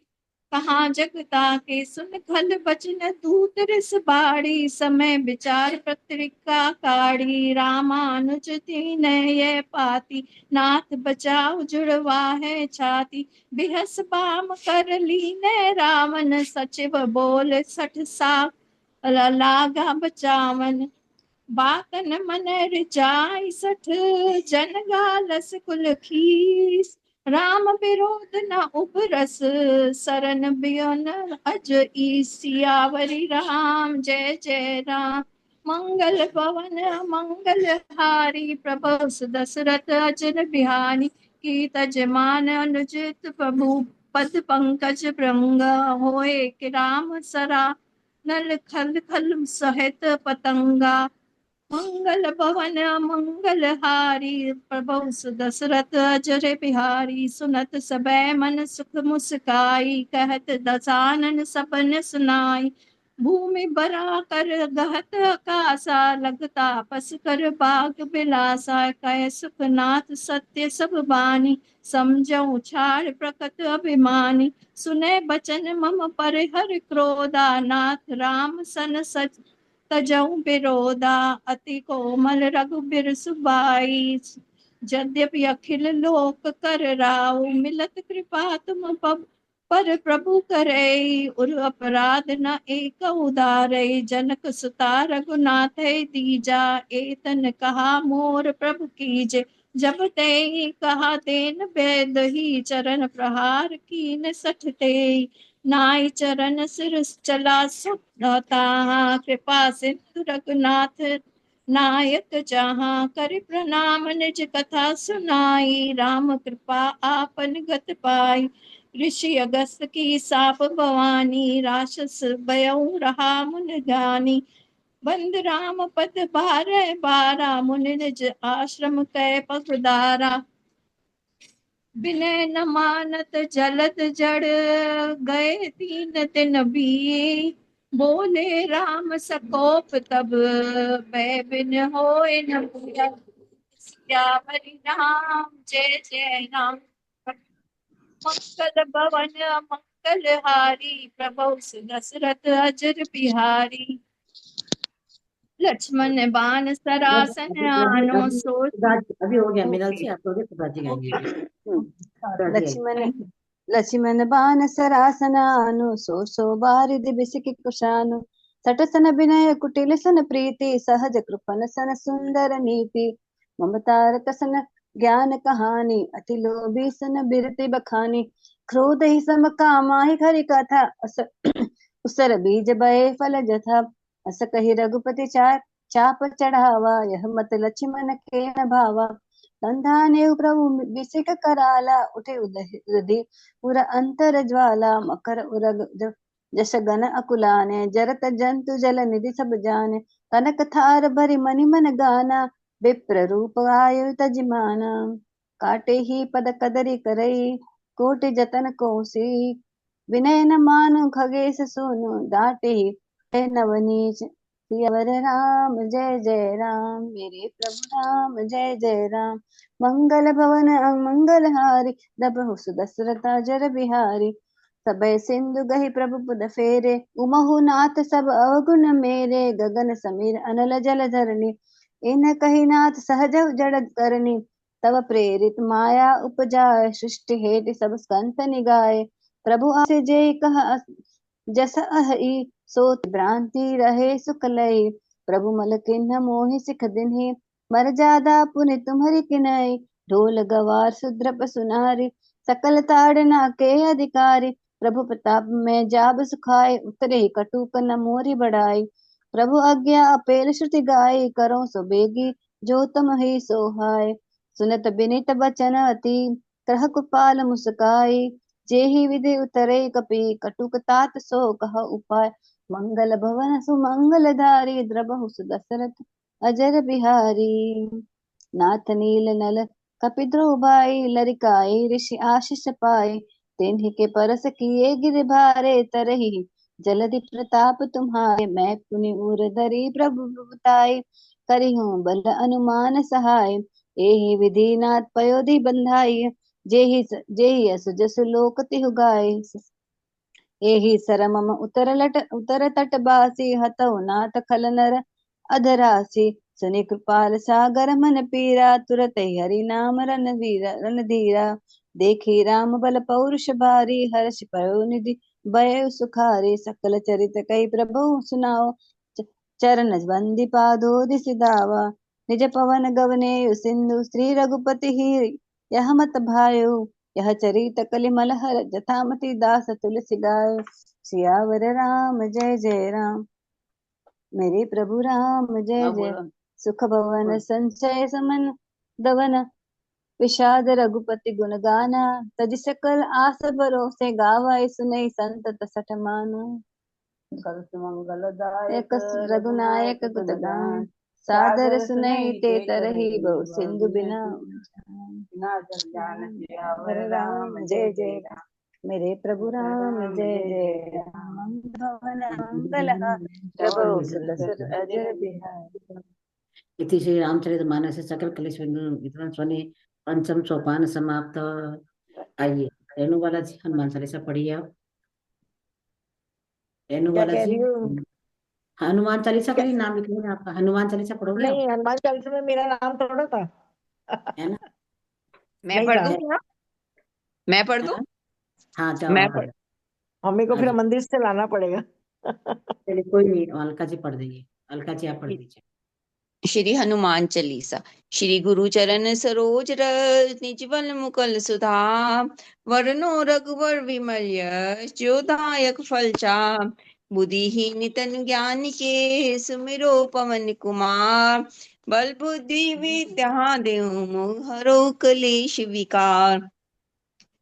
कहाँ जगता के। सुन खल बचन दूत रिस बाड़ी, समय विचार पत्रिका काढ़ी। रामानुज दीनय पाती, नाथ बचाओ जुड़वा है छाती। बिहस बाम कर लीने रावण, सचिव बोल सठ सा लागा बचावन। बातन मन रिचाई सठ, जन गालस कुल खीस। राम विरोध न उभरस, सरन बियन अज सियावरी राम जय जय राम। मंगल भवन मंगल हारी, प्रभु दशरथ अजर बिहारी। की तजमान अनुचित प्रभु, पद पंकज भृंग होए कि राम सरा। नल खल खल सहित पतंगा, मंगल भवन मंगल हारी। प्रभु दशरथ अजर बिहारी, सुनत सबै मन सुख मुस्काई। कहत दसानन सबन सुनाई, भूमि बरा कर गहत आकाशा। लगता पस कर बाग बिलासा, कह सुखनाथ सत्य सब बानी। समझऊ छाड़ प्रकट अभिमानी, सुने बचन मम पर हर क्रोधा। नाथ राम सन सच तजऊ बिरोधा, अति कोमल रघुबीर सुबाई। यद्यपि अखिल लोक कर राउ, मिलत कृपा तुम पर प्रभु करे। उर अपराध न एक उदारे, जनक सुता रघुनाथ दीजा। एतन कहा मोर प्रभु कीजे, जब ते कहा तेन वेद ही। चरण प्रहार कीन सठ ते, नाई चरण सिर चला सुता। कृपा सिंधु रघुनाथ नायक जहाँ कर प्रणाम निज कथा सुनाई, राम कृपा आपन गत पाई। ऋषि अगस्त की साप भवानी, राक्षस भयउ रहा मुन ज्ञानी। बंद राम पद बारह बारा, मुनि निज आश्रम कै पगुदारा। विनय न मानत जलत जड़, गए तीन तिन भी। बोले राम सकोप तब, मैं बिन होए न पूरा। सियावरि राम जय जय राम। मंगल भवन मंगल हारी, प्रभु दशरथ अजर बिहारी। लक्ष्मण बाण सरासन आनो, सो अभी हो गया मिनल जी, आप लोग सुधा जी गाएंगे अभी। सुधा जी लक्ष्मण गाएंगे। लक्ष्मण बाण सरासनानु, सो बारिद बिसिक कुशानु। सटसन विनय कुटिल सन प्रीति, सहज कृपन सन सुंदर नीति। ममता रतसन ज्ञान कहानी, अति लोभी सन बिरति बखानी। क्रोध ही सम कामा ही हरि कथा, उसर बीज बये फल जथा। अस कही रघुपति चाप चढ़ावा, यह मत लक्ष्मण के न भावा। संधाने प्रभु बिसिक कराला, उठे उदधि पुर अंतर ज्वाला। मकर उरग जस गन अकुलाने, जरत जंतु जल निधि सब जाने। कनक थार भरि मनि मन गाना, विप्र रूप आयु तजमाना। काटे ही पद कदरी करई, कोटि जतन कोसी। विनय न मानु खगेश सोनु, डांटे ही नवनीच। सियावर राम जय जय राम, मेरे प्रभु राम जय जय राम। मंगल भवन मंगल हारी, दबहु सुदशरथ अजर बिहारी। सबय सिंधु गहि प्रभु पुद फेरे, उमहु नाथ सब अवगुण मेरे। गगन समीर अनल जल धरणी, इन कही नाथ सहज जड़ करनी। तब प्रेरित माया उपजाय, सृष्टि हेतु सब संत निगाए। प्रभु आसे जय कह जस अहि, सो भ्रांति रहे सुख लय। प्रभु मल किन्ह मोहि सिख दिन्हि, मर्यादा पुनि तुम्हरी किनय। ढोल गवार सुद्रप सुनारी, सकल ताड़ना के अधिकारी। प्रभु प्रताप में जाब सुखाए, उतरे कटुक न मोरी बढ़ाई। प्रभु आज्ञा अपेल श्रुति गाई, करो सो बेगी जो तुम ही सोहाय। सुनत बिनित बचन अति, करह कुपाल मुस्काई। जेहि विधि उतरे कपि, कटुक तात सो कह उपाय। मंगल भवन सुमंगल धारी, द्रबहु सुदशरथ अजर बिहारी। नाथ नील नल कपिद्रोह भाई, लरिकाई ऋषि आशीष पाए। तिन्हि के परस किए गिर भारे, तरही जलधि प्रताप तुम्हारे। मैं पुनि उर धरी प्रभु बताई, करिहूँ बल अनुमान सहाय। एहि विधि नाथ पयोधि बंधाई, जेहि अस जस लोक तिहु गाय। एहि सरमम उतर तट बासी, हतौ नाथ खल नर अधरासी। सुनि कृपाल सागर मन पीरा, तुरत हरि नाम रणधीरा। देखी राम बल पौरुष भारी, हर्ष पयो निधि भय सुखारी। सकल चरित कई प्रभु सुनाओ, चरण बंदी पादोदि सिधावा। निज पवन गवने सिंधु, श्री रघुपति ही यह मत भायो। यह चरित कलिमल हर, जथामति दास तुलसी गाय। सियावर राम जय जय राम, मेरे प्रभु राम जय जय। सुख भवन संचय समन दवन, विषाद रघुपति गुण गाना। तज सकल आस भरोसे, गावै सुनै संतत सठ माना। मंगलदायक रघुनायक गुण गान, सादर सुनै ते तरही बहु सिंधु बिना। सियावर राम जय जय राम, मेरे प्रभु राम जय जय राम। भवन मंगल प्रभु सुदशर अजर बिहारी। इति श्री रामचरितमानस सकल कलेश विध्वंस स्वने पंचम सोपान समाप्त। आइए रेणु वाला जी हनुमान चालीसा पढ़िए आप। रेणु क्या वाला कह जी रही हूँ? हनुमान चालीसा का ही नाम लिख लेंगे आपका, हनुमान चालीसा पढ़ोगे आप? नहीं, हनुमान चालीसा में मेरा नाम थोड़ा था। है ना? मैं नहीं पढ़ था। दूं क्या? मैं पढ़ दूं? हाँ जाओ मैं आप पढ़ हमें को हाँ फिर जी मंदिर से लाना पड़ेगा। चलिए कोई नहीं, अलका जी पढ़ देंगे। अलका जी आप पढ़ दीजिए। श्री हनुमान चालीसा। श्री गुरु चरण सरोज रज, निज बल मुकुल सुधाम। वरनो रघुवर विमल यश, जो दायक फल चाम। बुद्धिहीन तनु ज्ञान के सुमिरो पवन कुमार। बल बुद्धि विद्या देहु मोह हरो कलेश विकार।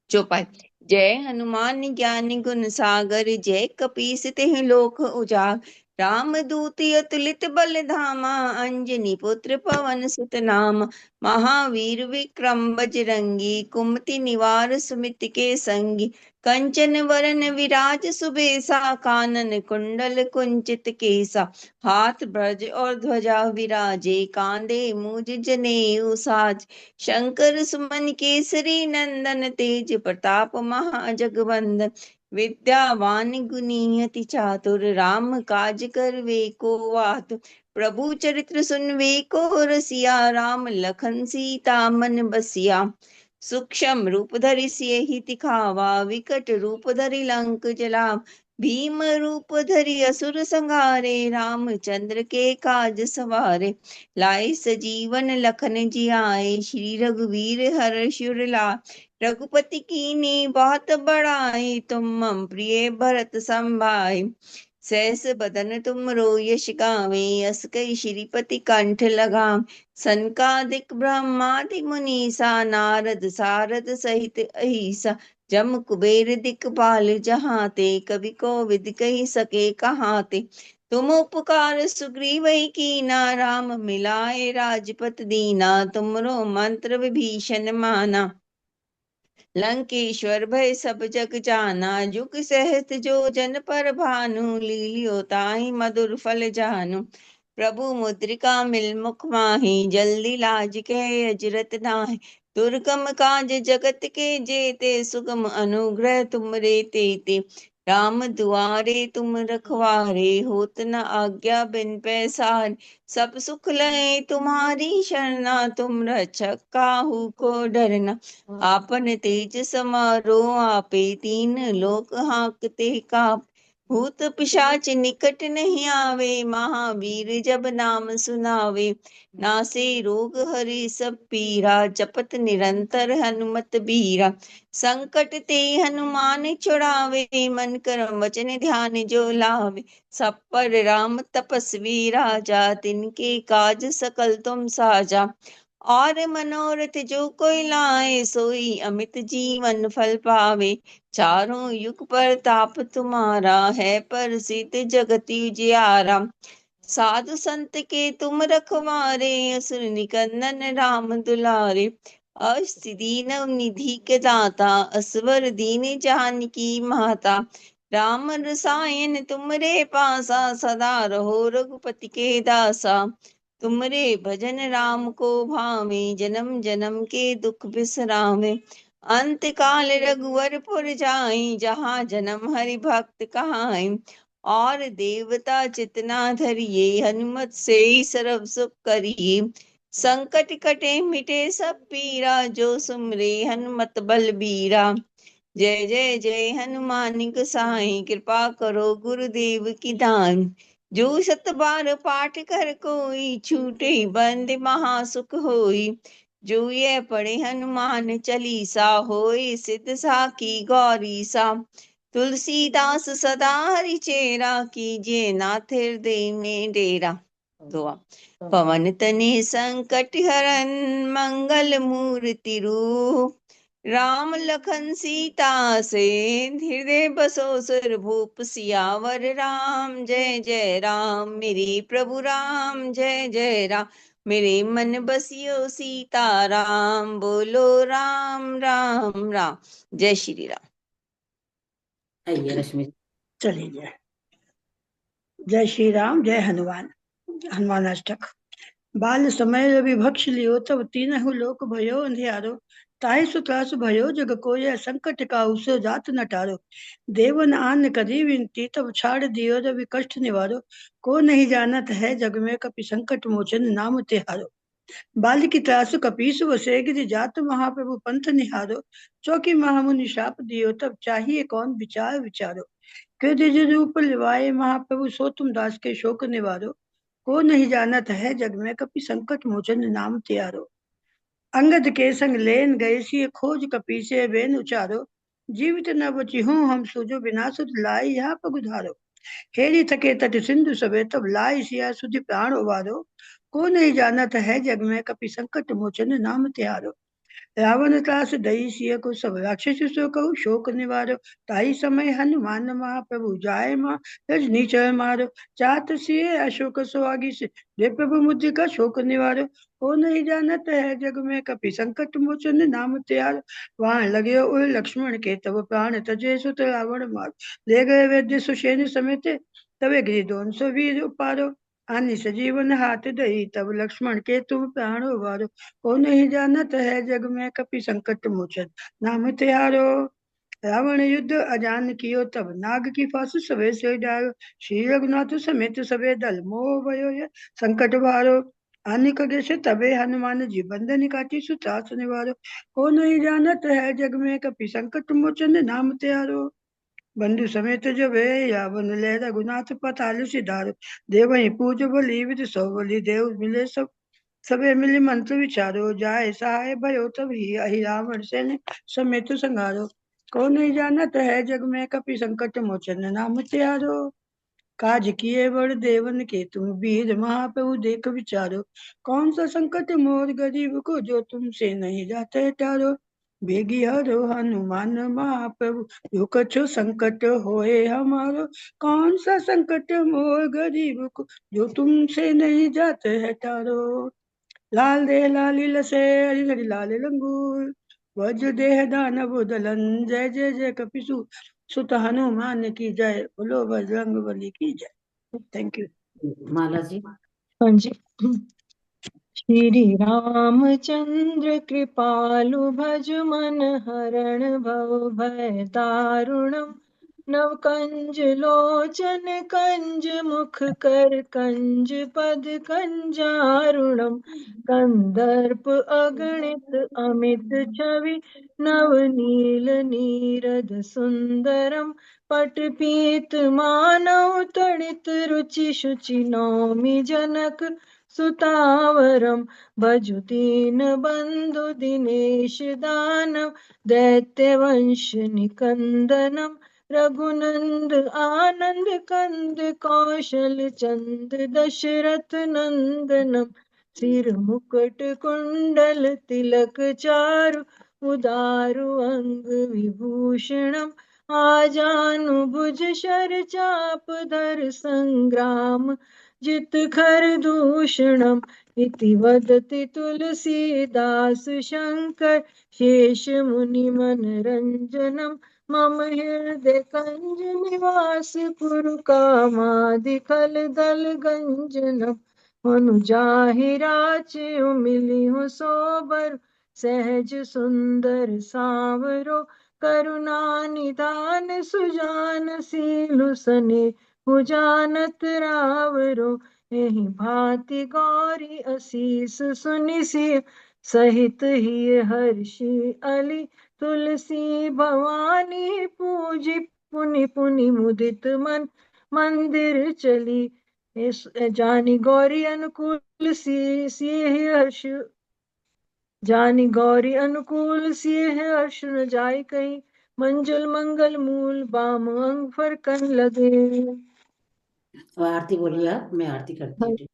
चौपाई। जय हनुमान ज्ञान गुण सागर, जय कपीस तिहुँ लोक उजागर। राम दूत अतुलित बल धामा, अंजनी पुत्र पवन सुत नामा। महावीर विक्रम बजरंगी, कुमति निवार सुमित के संगी। कंचन वरन विराज सुबेसा, कानन कुंडल कुंचित केसा। हाथ ब्रज और ध्वजा विराजे, कांधे मूज जनेऊ साज। शंकर सुमन केसरी नंदन, तेज प्रताप महाजगवंदन। विद्यावान गुणी अति चातुर, राम काज करवे को आतुर। प्रभु चरित्र सुनवे को रसिया, राम लखन सीता मन बसिया। सूक्ष्म रूप धरि सियहि दिखावा, विकट रूप धरि लंक जलावा। भीम रूप धरि असुर संहारे, रामचंद्र के काज सवारे। लाए सजीवन लखन जियाए, श्री रघुवीर हर्षि उर लाए। रघुपति कीन्ही बहुत बड़ाई, तुम मम प्रिय भरत संभाय। सहस बदन तुमरो यश गावे, अस कई श्रीपति कंठ लगावे। सनकादिक ब्रह्मादि मुनीसा, नारद सारद सहित अहिसा। जम कुबेर दिखपाल जहाते, कवि कोविद कहि सके कहाते। तुम उपकार सुग्रीव कीना, राम मिलाए राजपत दीना। तुमरो मंत्र विभीषण माना, लंकेश्वर भय सब जग जाना। जुग सहस्त्र जो जन पर भानु, लीलियो ताहि मधुर फल जानु। प्रभु मुद्रिका मिल मुख माहि, जल्दी लाज के अजरत नाहि। दुर्गम काज जगत के जेते, सुगम अनुग्रह तुम रे तेते। राम दुआरे तुम रखवारे, होत न आज्ञा बिन पैसार। सब सुख लहे तुम्हारी शरणा, तुम रक्षक काहू को डरना। आपन तेज समारो आपे, तीन लोक हांकते काप। भूत पिशाच निकट नहीं आवे, महावीर जब नाम सुनावे। नासे रोग हरे सब पीरा, जपत निरंतर हनुमत बीरा। संकट ते हनुमान छुड़ावे, मन कर्म वचन ध्यान जो लावे। सब पर राम तपस्वी राजा, तिनके काज सकल तुम साजा। और मनोरथ जो कोई लाए, सोई अमित जीवन फल पावे। चारों युग प्रताप तुम्हारा है, प्रसिद्ध जगत उजियारा। साधु संत के तुम रखवारे, असुर निकंदन राम दुलारे। अष्ट दीन निधि के दाता, असवर दीन जानकी माता। राम रसायन तुमरे पासा, सदा रहो रघुपति के दासा। तुमरे भजन राम को भावे, जन्म जन्म के दुख बिसरावे। अंत काल रघुवर पुर जाई, जहाँ जन्म हरि भक्त कहाई। और देवता चितना धरिए, हनुमत से सर्व सुख करिए। संकट कटे मिटे सब पीरा, जो सुमरे हनुमत बलबीरा। जय जय जय हनुमान गोसाई, कृपा करो गुरुदेव की दान। जो सत बार पाठ कर कोई, छूटे बंद महासुख होई। जो ये पढ़े हनुमान चालीसा, होए सिद्ध साखी गौरी सा। तुलसीदास सदा हरि चेरा, कीजिए नाथ हृदय में डेरा। दुआ। पवन तने संकट हरन, मंगल मूर्ति रूप। राम लखन सीता से, हृदय बसो सुर भूप। सियावर राम जय जय राम, मेरे प्रभु राम जय जय राम। मेरे मन बसियो सीता राम, बोलो राम राम राम। जय श्री राम। आइए रश्मि। चलिए जय जय श्री राम, जय हनुमान। हनुमान अष्टक। बाल समय रवि भक्ष लियो, तब तीनहु लोक भयो अंधियारो। ताहि सुत्रासु भयो जग कोय, संकट काहू सो जात न टारो। देवन आन करी विनती, तब छाड़ दियो रवि कष्ट निवारो। को नहीं जानत है जग में, कपि संकट मोचन नाम तिहारो। बाल की त्रासु कपीसु वसे, गिरि जात महाप्रभु पंथ निहारो। चौकी महामुनि शाप दियो, तब चाहिए कौन विचार विचारो। कृत रूप लिवाए महाप्रभु, सो तुम दास के शोक निवारो। को नहीं जानत है जग में, कपि संकट मोचन नाम तिहारो। अंगद के संग लेन गए, सिय खोज कपीसे बेन उचारो। जीवित न बची हूँ हम, सूजो बिना सुध लाई यहाँ पग उधारो। हेरी थके तट सिंधु सबे तब लाई सिया सुधि प्राण उबारो। को नहीं जानत है जग में कपि संकट मोचन नाम त्यारो। रावण त्रास दई सिय को सब राक्षस सो कहु शोक निवारो। ताई समय हनुमान महाप्रभु जाय मां रजनी चर मारो। चात सिय अशोक सुहागी से जे प्रभु मुद्रिका शोक निवारो। को नहीं जानत है जग में कपि संकट मोचन नाम त्यारो। वहां लगे उर लक्ष्मण के तब प्राण तजे सुत रावण मार। ले गए वैद्य सुषेण समेत तबे गिरिधोन सो वीर उपारो। आनी सजीवन हाथ दई तब लक्ष्मण के तुम प्राण उबारो। को नहीं जानत है जग में कपि संकट मोचन नाम त्यारो। रावण युद्ध अजान कियो तब नाग की फांस सबे से डारो। श्री रघुनाथ समेत सबे दल मोह भयो ये संकट भारो। आनिक देश तबे हनुमान जी बंधन काटी सुत्रास निवारो। को नहीं जानत है जग में कपि संकट मोचन नाम त्यारो। बंधु समेत जब यावन ले रघुनाथ पताल सिधारो। देवहि पूज बलि विद सौ बलि देव मिले सब सबे मिली मंत्र विचारो। जाय सहाय भयो तब ही अहि रावण सेन समेत संहारो। को नहीं जानत है जग में कपि संकट मोचन नाम त्यारो। काज किए बड़ देवन के तुम वीर महाप्रभु देख विचारो। कौन सा संकट मोर गरीब को जो तुमसे नहीं जाते टारो। बेगी हरो हनुमान महाप्रभु जो कछु संकट होए हमारो। कौन सा संकट मोर गरीब को जो तुमसे नहीं जाते है टारो। लाल दे लाली लसे हरि हरि लाल लंगूर। वज्र देह दानव दलन जय जय जय कपिसु सुत हनुमान की जय। बोलो बजरंग बली की जय। Thank you. माला जी। हाँ जी। श्री रामचंद्र कृपालु भज मन हरण भव भय दारुणम। नव कंज लोचन कंज मुख कर कंज पद कंजारुणम। कंदर्प अगणित अमित छवि नव नील नीरद सुंदरम। पट पीत मानव तड़ित रुचि शुचि नौमि जनक सुतावरम। भजु दीन बंधु दिनेश दानव दैत्य वंश निकंदनम। रघुनंद आनंद कंद कौशल चंद दशरथ नंदनम। सिर मुकुट कुंडल तिलक चारु उदारु अंग विभूषणम। आजानु भुज शर चाप धर संग्राम जित खर दूषणम। इति वदति तुलसीदास शंकर शेष मुनि मनरंजनम। मम हृदय कंज निवास पुरु कामादिकल दल गंजनम। मनुजाहि राचयु मिलिहु सोबर सहज सुंदर सावरो। करुणा निदान सुजान सीलु सने जानत रावरो। एहि भांति गौरी असीस सुनि सिय सहित ही हर्षि अली। तुलसी भवानी पूजी पुनि पुनि मुदित मन मंदिर चली। जानी गौरी अनुकूल सिय हर्ष जानी गौरी अनुकूल सिय हर्ष न जाय कहीं। मंजुल मंगल मूल बाम अंग फरकन लगे। तो आरती बोलिए आप, मैं आरती करती हूँ।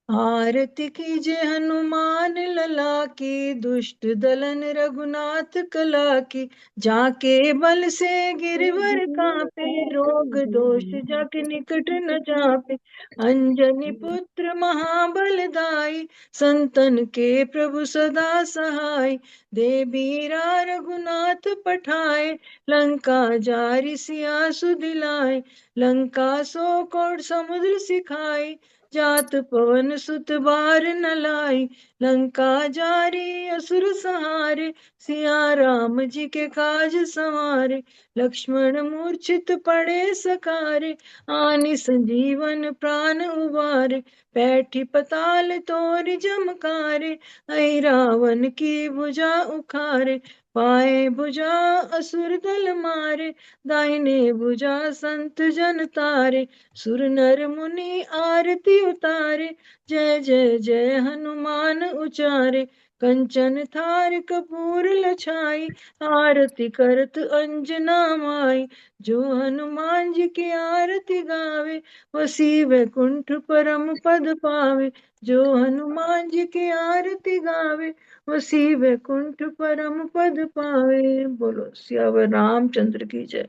आरती कीजिए हनुमान लला की दुष्ट दलन रघुनाथ कला की। जाके बल से गिरवर कांपे रोग दोष जाके निकट न जापे। अंजनी पुत्र महाबलदाई संतन के प्रभु सदा सहाय। दे बीरा रघुनाथ पठाए लंका जारि सिया सुदिलाए। लंका सो कोट समुद्र सिखाई जात पवन सुत बार न लाई। लंका जारी असुर सहारे सिया राम जी के काज संवारे। लक्ष्मण मूर्छित पड़े सकारे आनि संजीवन प्राण उबारे। बैठी पताल तोर जमकारे ऐ रावण की भुजा उखारे। पाए भुजा असुर दल मारे दाहिने भुजा संत जन तारे। सुर नर मुनि आरती उतारे जय जय जय हनुमान उचारे। कंचन थार कपूर लछाई, आरती करत अंजना माई। जो हनुमान जी की आरती गावे, वसी वैकुंठ परम पद पावे। जो हनुमान जी की आरती गावे, वसी वैकुंठ परम पद पावे। बोलो सियावर रामचंद्र की जय,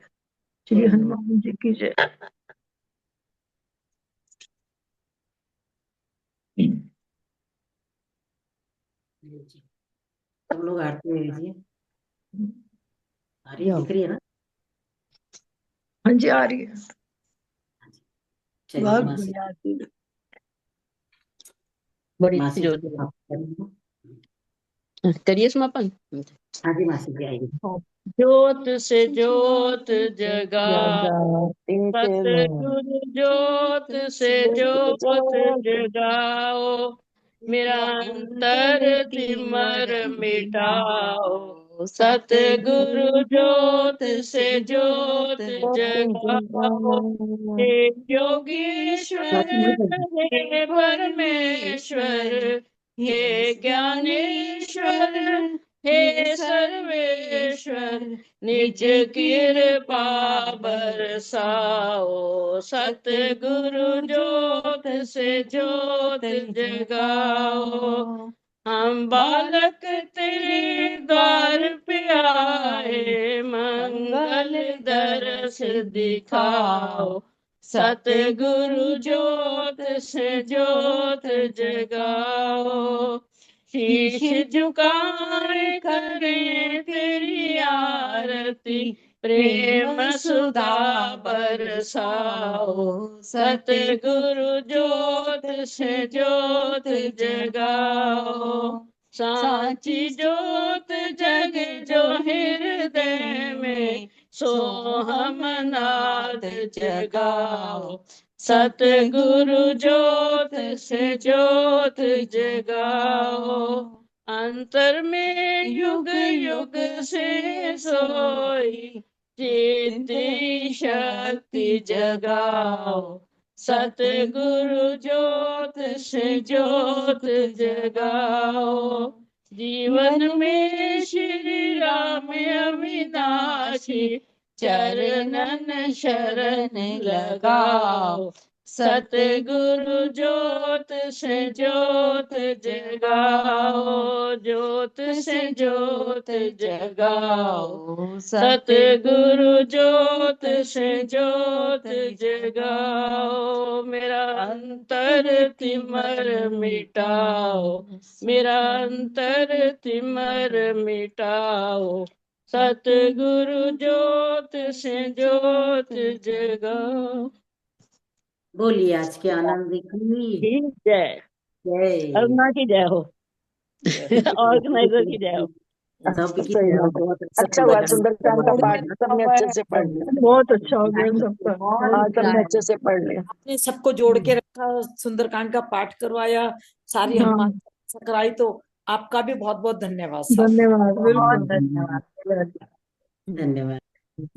श्री हनुमान जी की जय। सब लोग आरती में लीजिए। आ रही है, दिख रही है ना? हाँ जी आ रही है। चलिए बहुत मासी, बढ़िया आरती है। बड़ी मासी जो जी आप करिए। करिए समापन। हाँ जी मासी जी आइए। ज्योत से ज्योत जगा, जगाते सतगुरु ज्योत से ज्योत जगाओ। मेरा अंतर तिमर मिटाओ, सतगुरु ज्योत से ज्योत जगाओ। हे योगीश्वर हे परमेश्वर, हे ज्ञानेश्वर हे सर्वेश्वर, निज कृपा बरसाओ। सतगुरु ज्योत से ज्योत जगाओ। हम बालक तेरे द्वार पे आए, मंगल दरस दिखाओ। सतगुरु ज्योत से ज्योत जगाओ। शीश झुकाए करें तेरी आरती, प्रेम सुधा बरसाओ। सतगुरु ज्योत से ज्योत जगाओ। सांची ज्योत जग जो हृदय में, सो हम नाद जगाओ। सतगुरु ज्योत से ज्योत जगाओ। अंतर में युग युग से सोई, चित्ती शक्ति जगाओ। सतगुरु ज्योत से ज्योत जगाओ। जीवन में श्री राम अविनाशी, चरणन शरण लगाओ। सतगुरु ज्योत से ज्योत जगाओ। ज्योत से ज्योत जगाओ। सतगुरु ज्योत से ज्योत जगाओ। मेरा अंतर तिमर मिटाओ, मेरा अंतर तिमर मिटाओ। सतगुरु ज्योत से ज्योत जगाओ। बोलिए आज के आनंद की जय। जय। अरुणा की जय हो, ऑर्गेनाइजर की जय हो। सबकी सही जय हो। बात है। बहुत अच्छा हुआ सुंदरकांड सुंदरकांड का पाठ सबने अच्छे से पढ़ लिया। बहुत अच्छा हो गया सबका। हाँ सबने अच्छे से पढ़ लिया। आपने सबको जोड़ के रखा, सुंदरकांड का पाठ करवाया, सारी हाँ। हनुमान चालीसा कराई, तो आपका भी बहुत बहुत धन्यवाद साहब। धन्यवाद, बहुत बिल्कुल धन्यवाद। धन्यवाद। बहुत